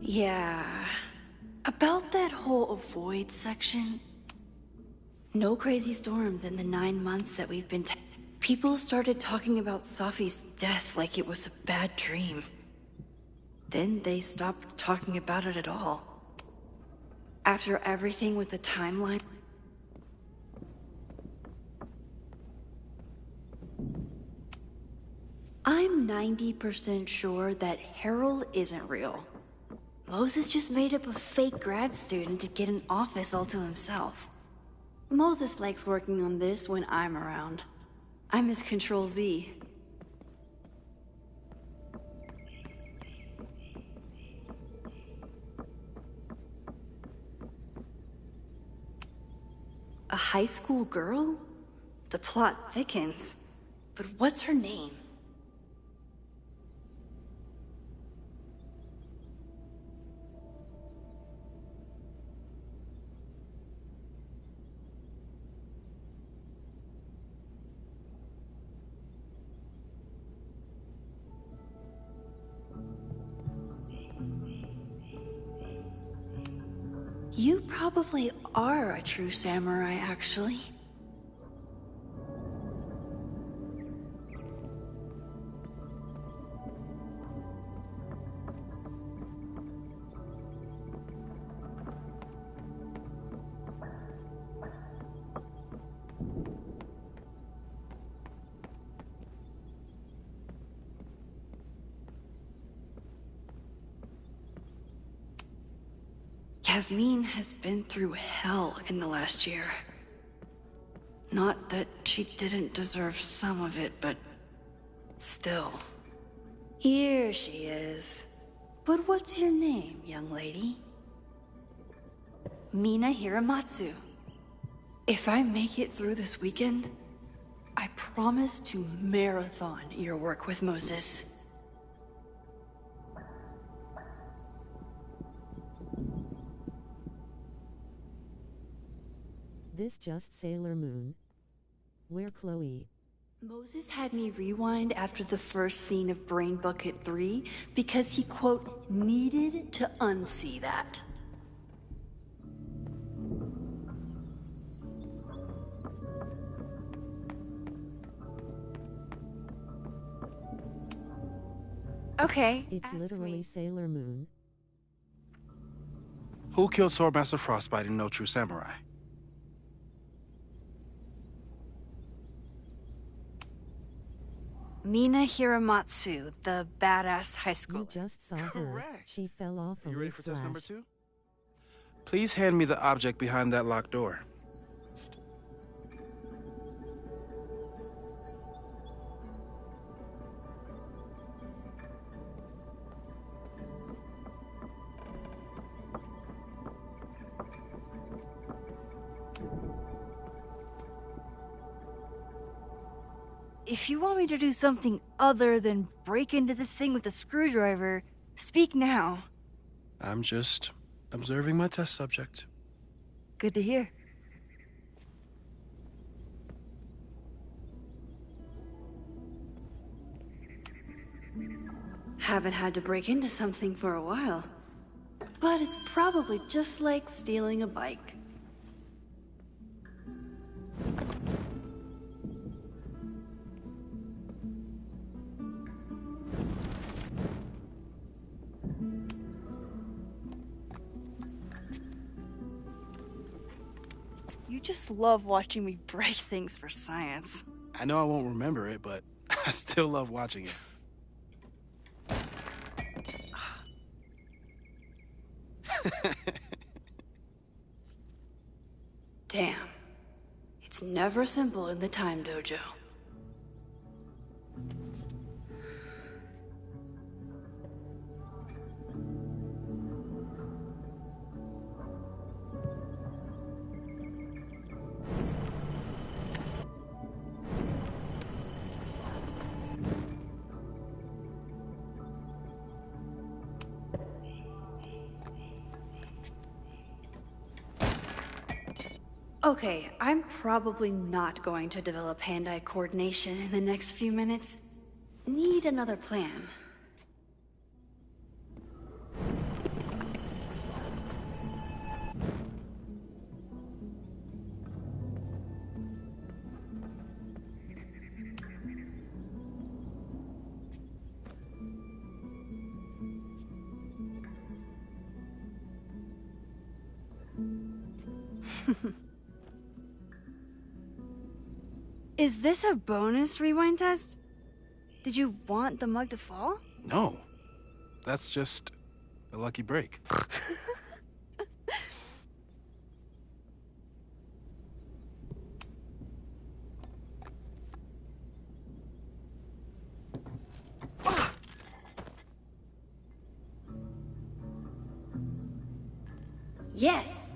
Yeah. About that whole avoid section. No crazy storms in the 9 months that we've been people started talking about Safi's death like it was a bad dream. Then they stopped talking about it at all. After everything with the timeline... I'm 90% sure that Harold isn't real. Moses just made up a fake grad student to get an office all to himself. Moses likes working on this when I'm around. I'm his Control-Z. A high school girl? The plot thickens. But what's her name? You probably are a true samurai, actually. Yasmin has been through hell in the last year. Not that she didn't deserve some of it, but still. Here she is. But what's your name, young lady? Mina Hiramatsu. If I make it through this weekend, I promise to marathon your work with Moses. This just Sailor Moon. Where Chloe? Moses had me rewind after the first scene of Brain Bucket 3 because he, quote, needed to unsee that. Okay. It's literally Sailor Moon. Who killed Swordmaster Frostbite in No True Samurai? Mina Hiramatsu, the badass high schooler. You just saw her. She fell off a You ready roof for test number slash. 2? Please hand me the object behind that locked door. If you want me to do something other than break into this thing with a screwdriver, speak now. I'm just observing my test subject. Good to hear. Haven't had to break into something for a while. But it's probably just like stealing a bike. You just love watching me break things for science. I know I won't remember it, but I still love watching it. Damn. It's never simple in the Time Dojo. Okay, I'm probably not going to develop hand-eye coordination in the next few minutes. Need another plan. Is this a bonus rewind test? Did you want the mug to fall? No. That's just a lucky break. Yes!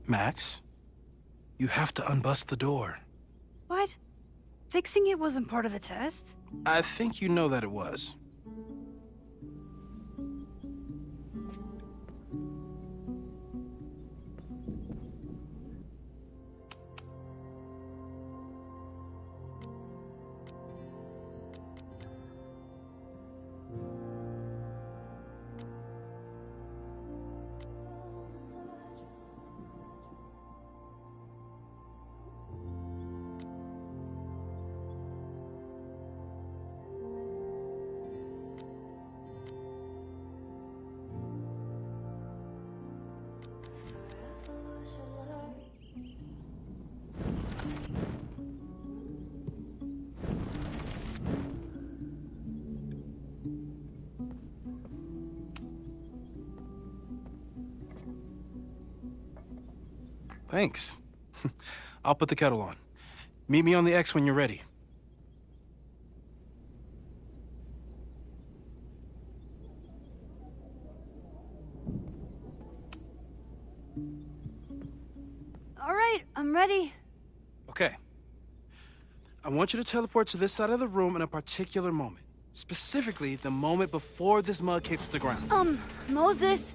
Max, you have to unbust the door. What? Fixing it wasn't part of the test? I think you know that it was. Thanks. I'll put the kettle on. Meet me on the X when you're ready. All right, I'm ready. Okay. I want you to teleport to this side of the room in a particular moment. Specifically, the moment before this mug hits the ground. Moses?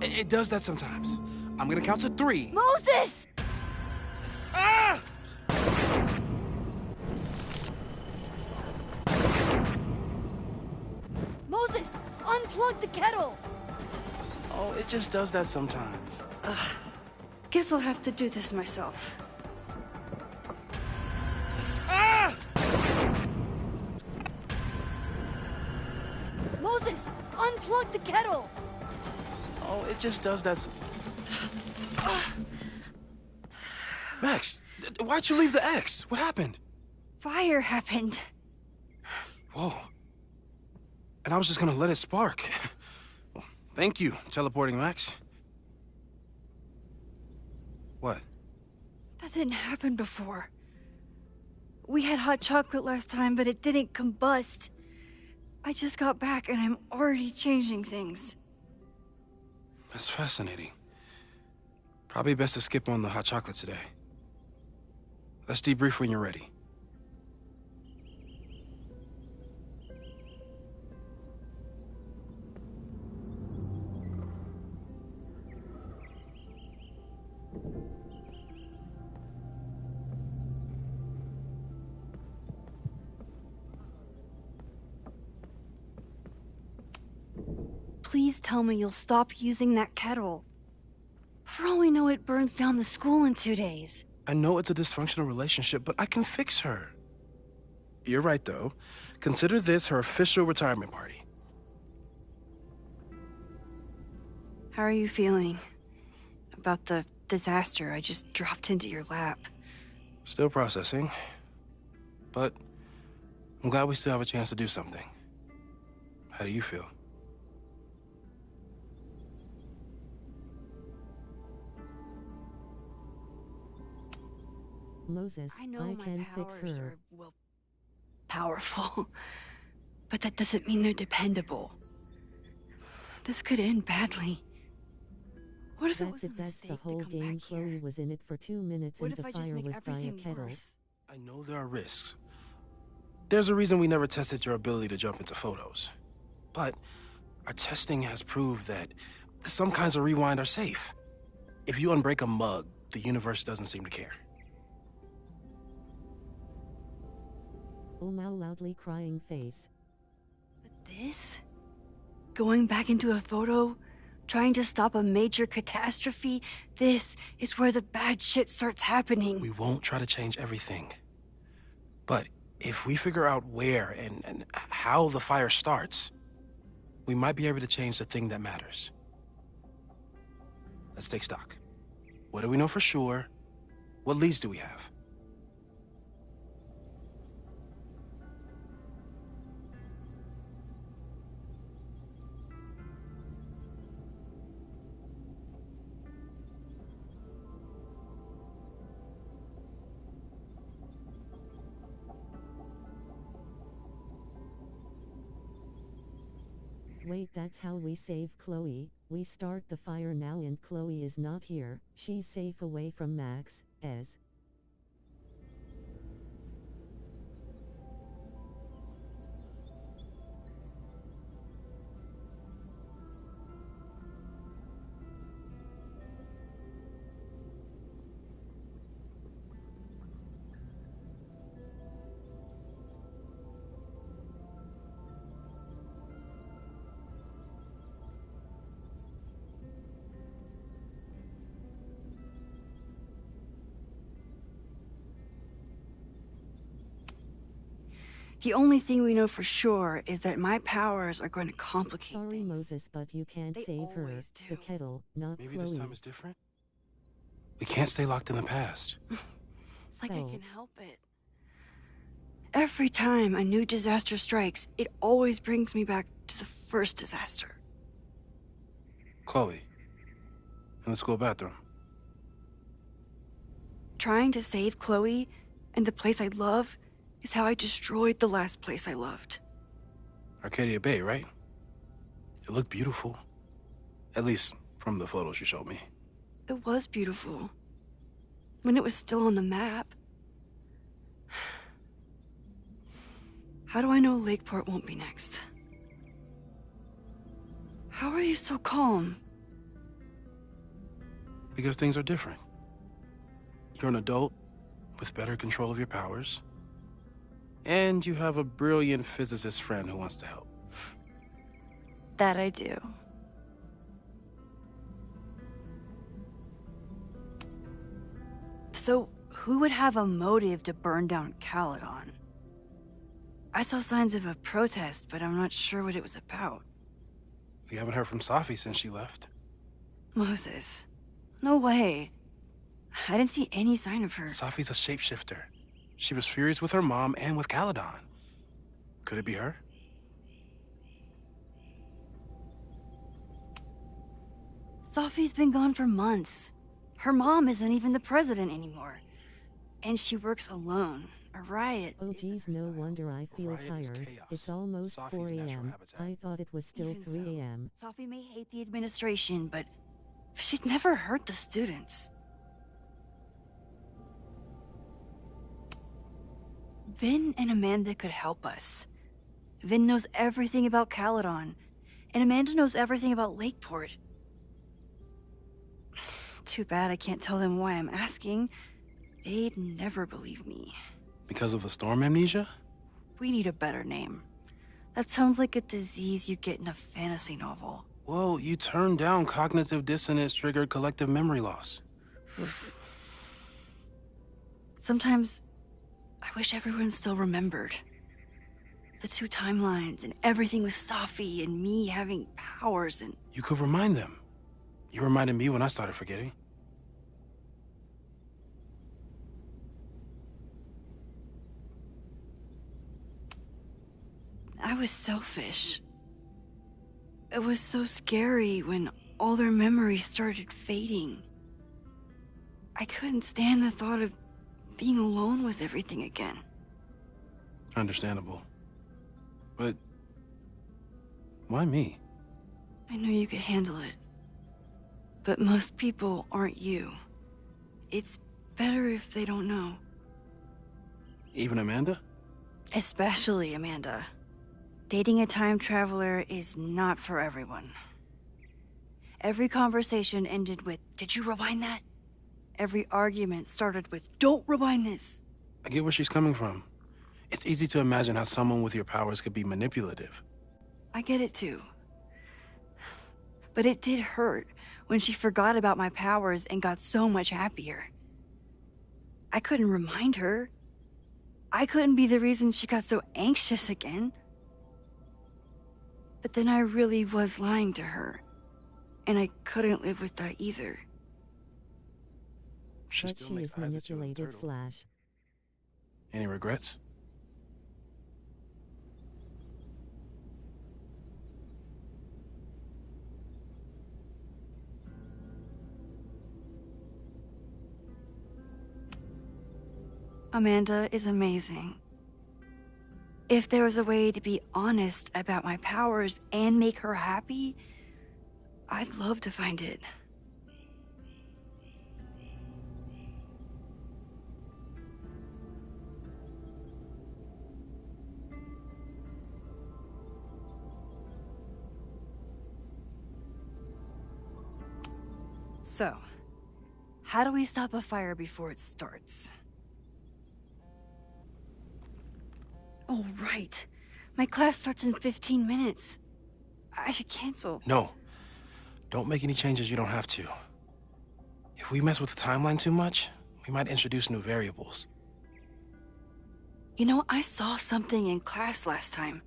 It does that sometimes. I'm gonna count to 3. Moses! Ah! Moses, unplug the kettle! Oh, it just does that sometimes. Guess I'll have to do this myself. Ah! Moses, unplug the kettle! Oh, it just does that. Max, why'd you leave the X? What happened? Fire happened. Whoa. And I was just gonna let it spark. Well, thank you, teleporting Max. What? That didn't happen before. We had hot chocolate last time, but it didn't combust. I just got back and I'm already changing things. That's fascinating. Probably best to skip on the hot chocolate today. Let's debrief when you're ready. Please tell me you'll stop using that kettle. For all we know, it burns down the school in 2 days. I know it's a dysfunctional relationship, but I can fix her. You're right, though. Consider this her official retirement party. How are you feeling about the disaster I just dropped into your lap? Still processing. But I'm glad we still have a chance to do something. How do you feel? Moses, I know I my can fix powers her. are, well, powerful. But that doesn't mean they're dependable. This could end badly. What if it was a That's mistake the whole to come game. back here? Chloe was in it for 2 minutes What and if the I just fire make was by a everything kettle. worse? I know there are risks. There's a reason we never tested your ability to jump into photos. But our testing has proved that some kinds of rewind are safe. If you unbreak a mug, the universe doesn't seem to care. Omao loudly crying face. But this? Going back into a photo? Trying to stop a major catastrophe? This is where the bad shit starts happening. We won't try to change everything. But if we figure out where and how the fire starts, we might be able to change the thing that matters. Let's take stock. What do we know for sure? What leads do we have? Wait, that's how we save Chloe. We start the fire now and Chloe is not here. She's safe away from Max, Ez. The only thing we know for sure is that my powers are going to complicate Sorry, things. Moses, but you can't They save her. always do. The kettle, not Maybe Chloe. this time is different? We can't stay locked in the past. It's like I So- can help it. Every time a new disaster strikes, it always brings me back to the first disaster. Chloe, in the school bathroom. Trying to save Chloe and the place I love is how I destroyed the last place I loved. Arcadia Bay, right? It looked beautiful. At least from the photos you showed me. It was beautiful. When it was still on the map. How do I know Lakeport won't be next? How are you so calm? Because things are different. You're an adult with better control of your powers. And you have a brilliant physicist friend who wants to help. That I do. So, who would have a motive to burn down Caledon? I saw signs of a protest, but I'm not sure what it was about. We haven't heard from Safi since she left. Moses. No way. I didn't see any sign of her. Safi's a shapeshifter. She was furious with her mom and with Caledon. Could it be her? Safi's been gone for months. Her mom isn't even the president anymore. And she works alone. A riot. Oh geez, no wonder I feel tired. It's almost 4 a.m. I thought it was still 3 a.m. Safi may hate the administration, but she'd never hurt the students. Vin and Amanda could help us. Vin knows everything about Caledon, and Amanda knows everything about Lakeport. Too bad I can't tell them why I'm asking. They'd never believe me. Because of the storm amnesia? We need a better name. That sounds like a disease you get in a fantasy novel. Well, you turned down cognitive dissonance triggered collective memory loss. Sometimes I wish everyone still remembered. The two timelines and everything with Safi and me having powers and... You could remind them. You reminded me when I started forgetting. I was selfish. It was so scary when all their memories started fading. I couldn't stand the thought of being alone with everything again. Understandable. But why me? I knew you could handle it. But most people aren't you. It's better if they don't know. Even Amanda? Especially Amanda. Dating a time traveler is not for everyone. Every conversation ended with, "Did you rewind that?" Every argument started with, "Don't rewind this." I get where she's coming from. It's easy to imagine how someone with your powers could be manipulative. I get it too. But it did hurt when she forgot about my powers and got so much happier. I couldn't remind her. I couldn't be the reason she got so anxious again. But then I really was lying to her, and I couldn't live with that either. But she is manipulated slash. Any regrets? Amanda is amazing. If there was a way to be honest about my powers and make her happy, I'd love to find it. So, how do we stop a fire before it starts? Oh, right. My class starts in 15 minutes. I should cancel. No. Don't make any changes you don't have to. If we mess with the timeline too much, we might introduce new variables. You know, I saw something in class last time.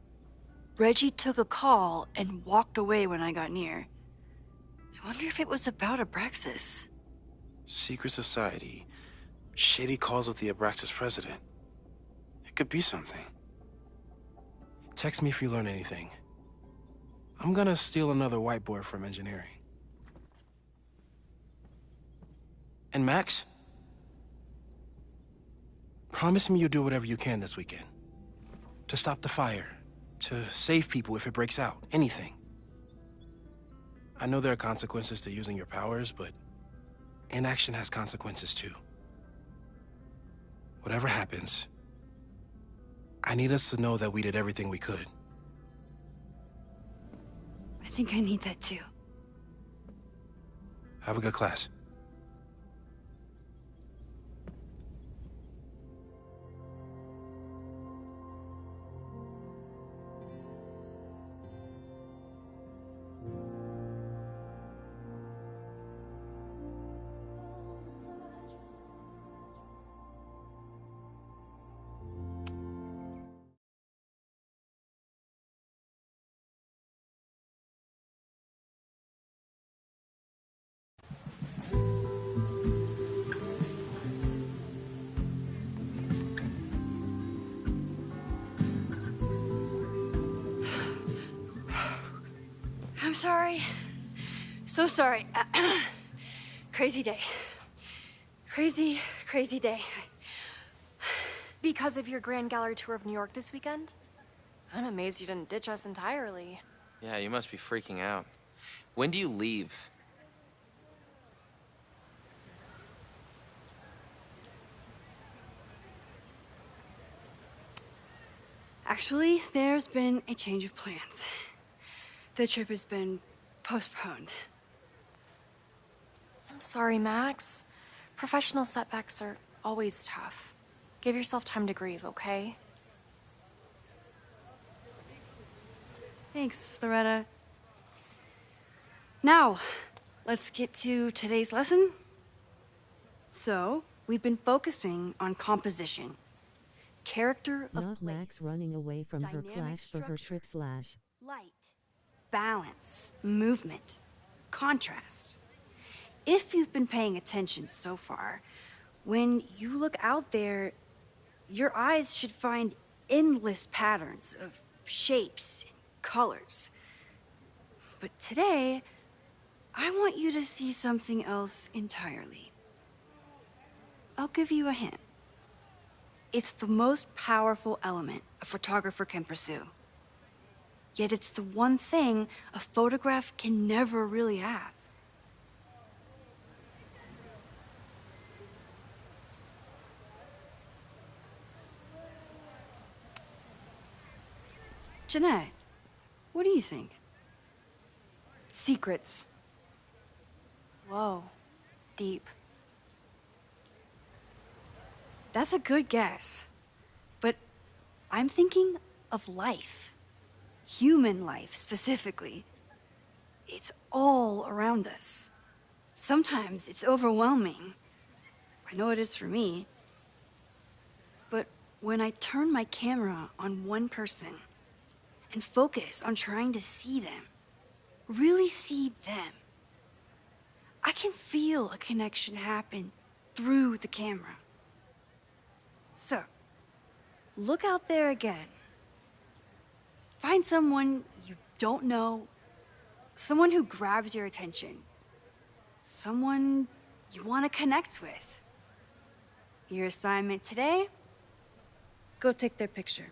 Reggie took a call and walked away when I got near. I wonder if it was about Abraxas. Secret society. Shady calls with the Abraxas president. It could be something. Text me if you learn anything. I'm gonna steal another whiteboard from engineering. And Max? Promise me you'll do whatever you can this weekend. To stop the fire. To save people if it breaks out. Anything. I know there are consequences to using your powers, but inaction has consequences too. Whatever happens, I need us to know that we did everything we could. I think I need that too. Have a good class. I'm sorry. So sorry. Crazy day. Crazy, crazy day. Because of your Grand Gallery tour of New York this weekend? I'm amazed you didn't ditch us entirely. Yeah, you must be freaking out. When do you leave? Actually, there's been a change of plans. The trip has been postponed. I'm sorry, Max. Professional setbacks are always tough. Give yourself time to grieve, okay? Thanks, Loretta. Now, let's get to today's lesson. So, we've been focusing on composition. Character of Not place, Max running away from her dynamic class for her structure, trip / light, balance, movement, contrast. If you've been paying attention so far, when you look out there, your eyes should find endless patterns of shapes and colors. But today, I want you to see something else entirely. I'll give you a hint. It's the most powerful element a photographer can pursue. Yet it's the one thing a photograph can never really have. Jeanette, what do you think? Secrets. Whoa. Deep. That's a good guess. But I'm thinking of life. Human life, specifically. It's all around us. Sometimes it's overwhelming. I know it is for me. But when I turn my camera on one person and focus on trying to see them, really see them, I can feel a connection happen through the camera. So, look out there again. Find someone you don't know, someone who grabs your attention, someone you want to connect with. Your assignment today? Go take their picture.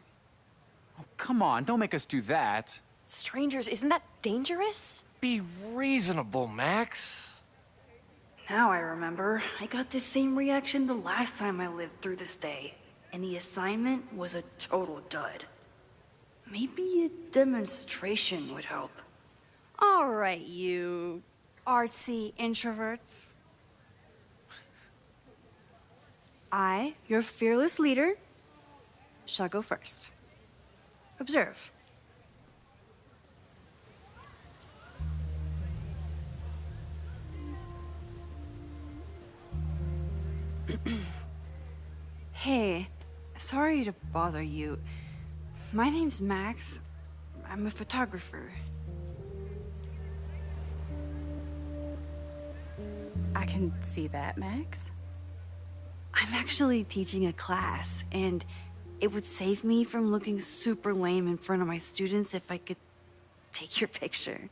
Oh, come on, don't make us do that. Strangers, isn't that dangerous? Be reasonable, Max. Now I remember. I got the same reaction the last time I lived through this day, and the assignment was a total dud. Maybe a demonstration would help. All right, you artsy introverts. I, your fearless leader, shall go first. Observe. Hey, sorry to bother you. My name's Max. I'm a photographer. I can see that, Max. I'm actually teaching a class, and it would save me from looking super lame in front of my students if I could take your picture.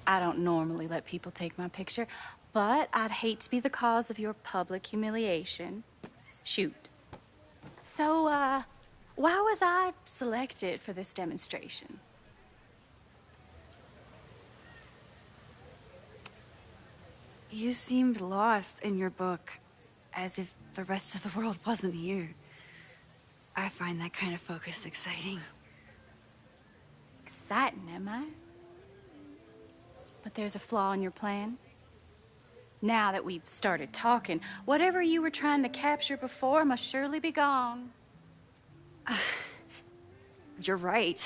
I don't normally let people take my picture, but I'd hate to be the cause of your public humiliation. Shoot. So, why was I selected for this demonstration? You seemed lost in your book, as if the rest of the world wasn't here. I find that kind of focus exciting. Exciting, am I? But there's a flaw in your plan. Now that we've started talking, whatever you were trying to capture before must surely be gone. You're right.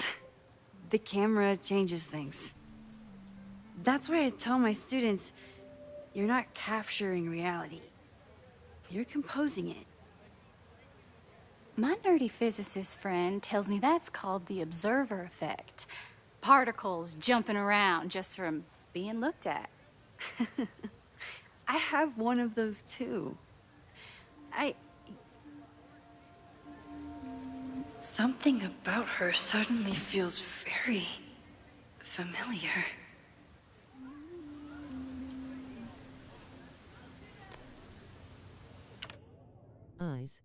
The camera changes things. That's why I tell my students, you're not capturing reality. You're composing it. My nerdy physicist friend tells me that's called the observer effect. Particles jumping around just from being looked at. I have one of those too. Something about her suddenly feels very familiar. Eyes.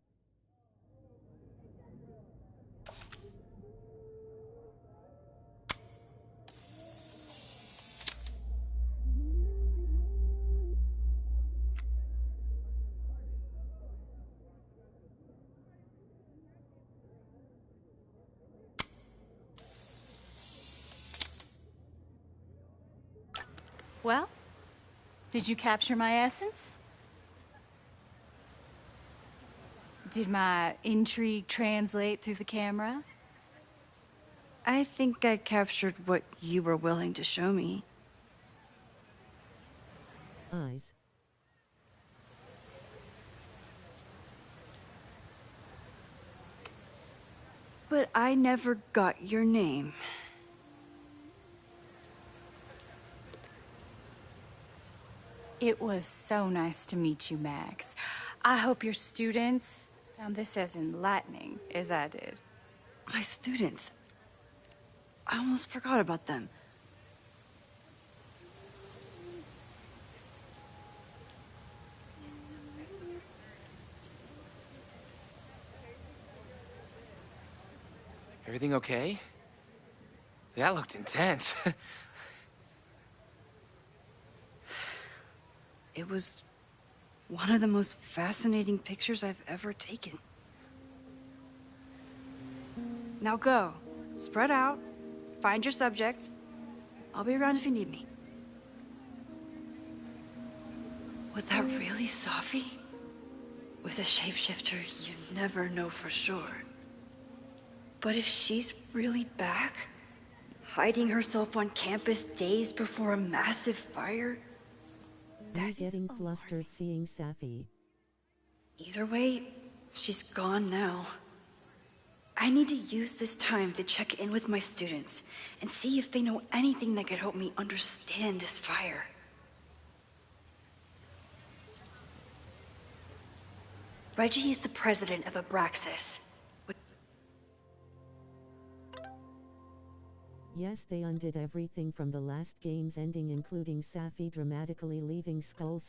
Well, did you capture my essence? Did my intrigue translate through the camera? I think I captured what you were willing to show me. Eyes. But I never got your name. It was so nice to meet you, Max. I hope your students found this as enlightening as I did. My students? I almost forgot about them. Everything okay? That looked intense. It was one of the most fascinating pictures I've ever taken. Now go. Spread out. Find your subject. I'll be around if you need me. Was that really Safi? With a shapeshifter, you never know for sure. But if she's really back, hiding herself on campus days before a massive fire, Me getting flustered seeing Safi. Either way, she's gone now. I need to use this time to check in with my students and see if they know anything that could help me understand this fire. Reggie is the president of Abraxas. Yes, they undid everything from the last game's ending, including Safi dramatically leaving Skull.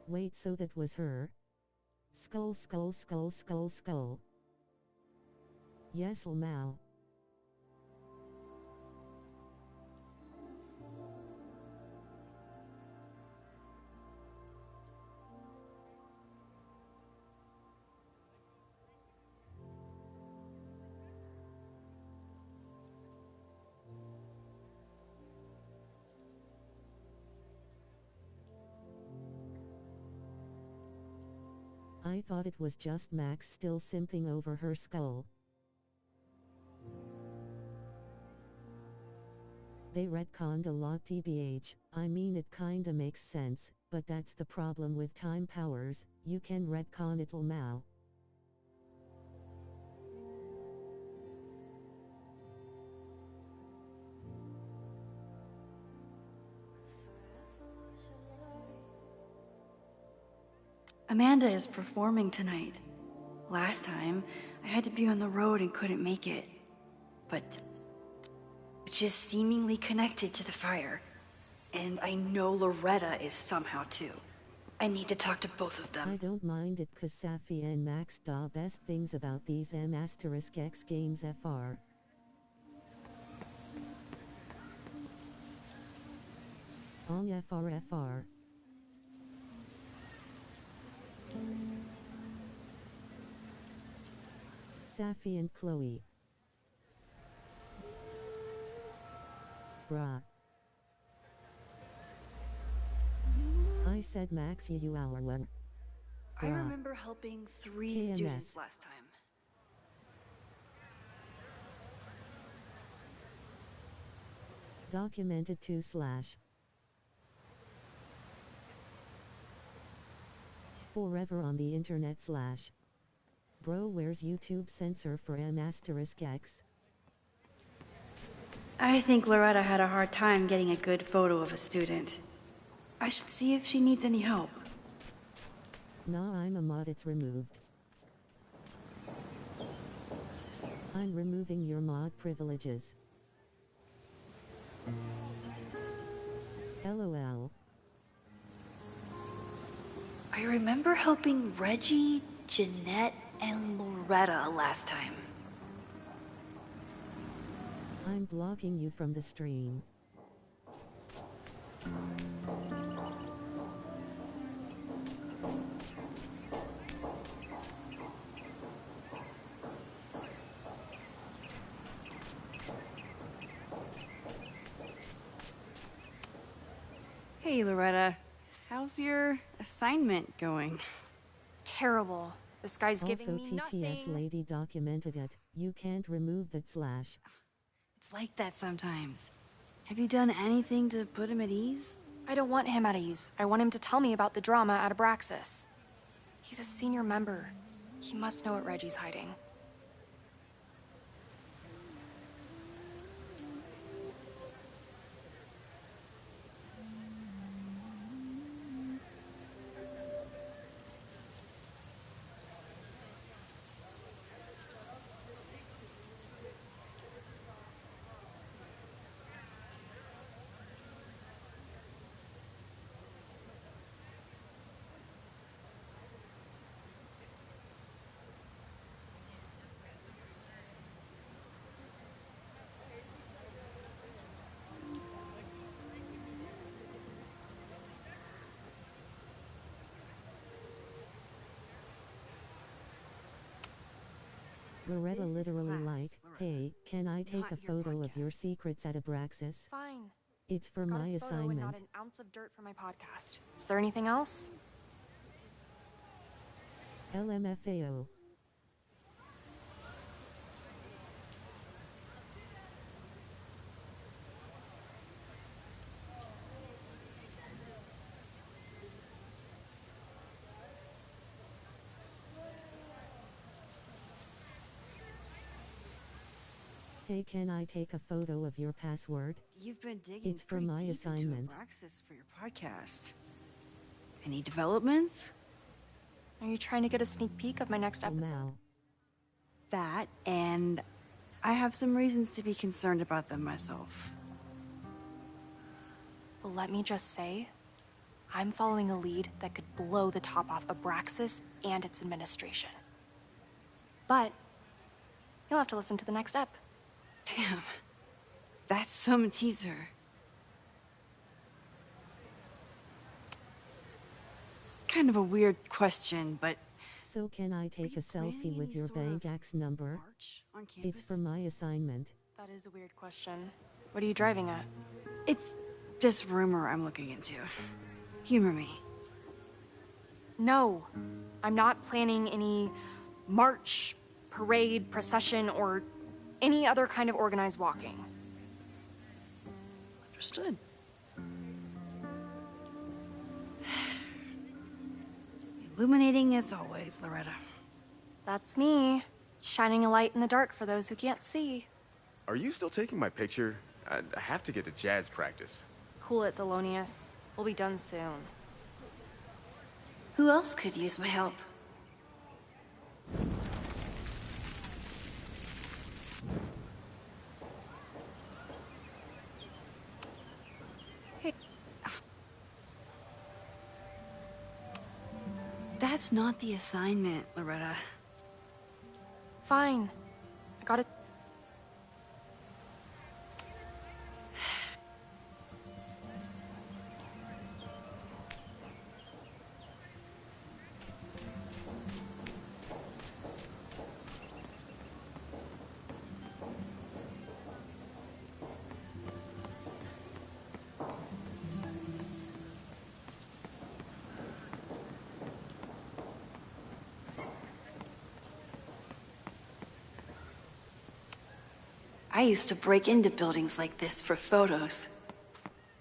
Wait, so that was her? Skull. Yes, Mao. I thought it was just Max still simping over her skull. They retconned a lot, tbh. I mean, it kinda makes sense, but that's the problem with time powers, you can retcon it, Mao. Amanda is performing tonight. Last time, I had to be on the road and couldn't make it. But she's seemingly connected to the fire. and I know Loretta is somehow too. I need to talk to both of them. I don't mind it cause Safi and Max da best things about these M*X games FR. On FR. Safi and Chloe. Bruh. I said Max you our one. I remember helping 3 students last time. Documented 2/ forever on the internet / bro where's YouTube censor for M*X? I think Loretta had a hard time getting a good photo of a student. I should see if she needs any help. Nah, I'm a mod, it's removed. I'm removing your mod privileges. LOL. I remember helping Reggie, Jeanette, and Loretta last time. I'm blocking you from the stream. Hey, Loretta. How's your assignment going? Terrible. This guy's giving me Also, TTS nothing. lady documented it. You can't remove that / It's like that sometimes. Have you done anything to put him at ease? I don't want him at ease. I want him to tell me about the drama at Abraxas. He's a senior member. He must know what Reggie's hiding. Loretta literally like, hey, can I take a photo of your secrets at Abraxas? Fine. It's for Got my his photo and assignment. not an ounce of dirt for my podcast. Is there anything else? LMFAO. Hey, can I take a photo of your password? You've been digging It's for pretty my deep assignment. into Abraxas for your podcast. Any developments? Are you trying to get a sneak peek of my next episode? Now. That, and I have some reasons to be concerned about them myself. Well, let me just say, I'm following a lead that could blow the top off Abraxas and its administration. But you'll have to listen to the next ep. Damn. That's some teaser. Kind of a weird question, but... So can I take a selfie with your bank X number? It's for my assignment. That is a weird question. What are you driving at? It's just rumor I'm looking into. Humor me. No. I'm not planning any march, parade, procession, or any other kind of organized walking. Understood. Illuminating as always, Loretta. That's me, shining a light in the dark for those who can't see. Are you still taking my picture? I have to get to jazz practice. Cool it, Thelonious. We'll be done soon. Who else could use my help? Hey, That's not the assignment, Loretta. Fine. I gotta... I used to break into buildings like this for photos.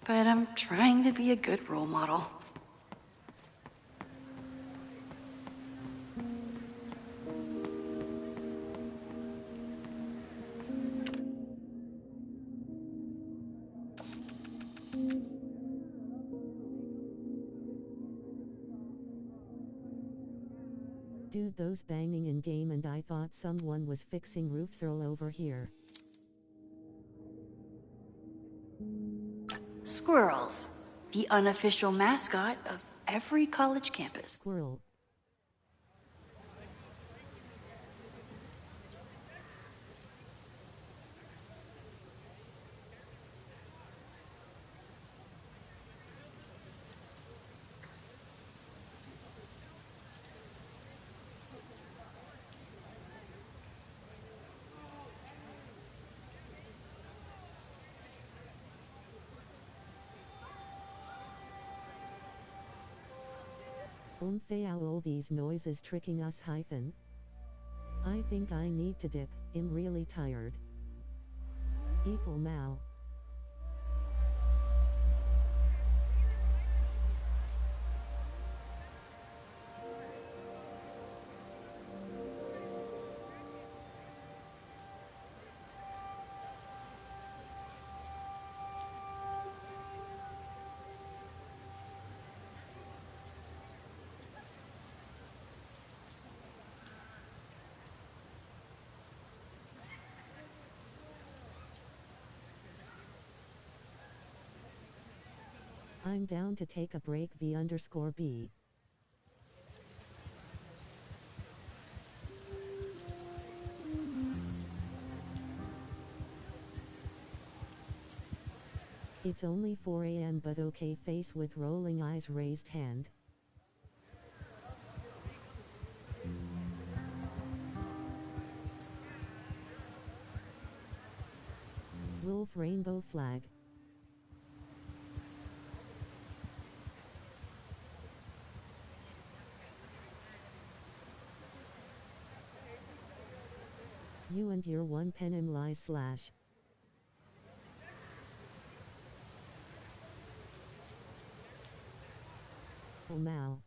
But I'm trying to be a good role model. Dude, those banging in game, and I thought someone was fixing roofs all over here. Squirrels, the unofficial mascot of every college campus. Squirrel. Are all these noises tricking us? Hyphen. I think I need to dip. I'm really tired. Equal Mao. I'm down to take a break. V_B. It's only 4 a.m. but okay. Face with rolling eyes, raised hand. Wolf, rainbow flag. You and your one pen lies slash. Oh, Mao.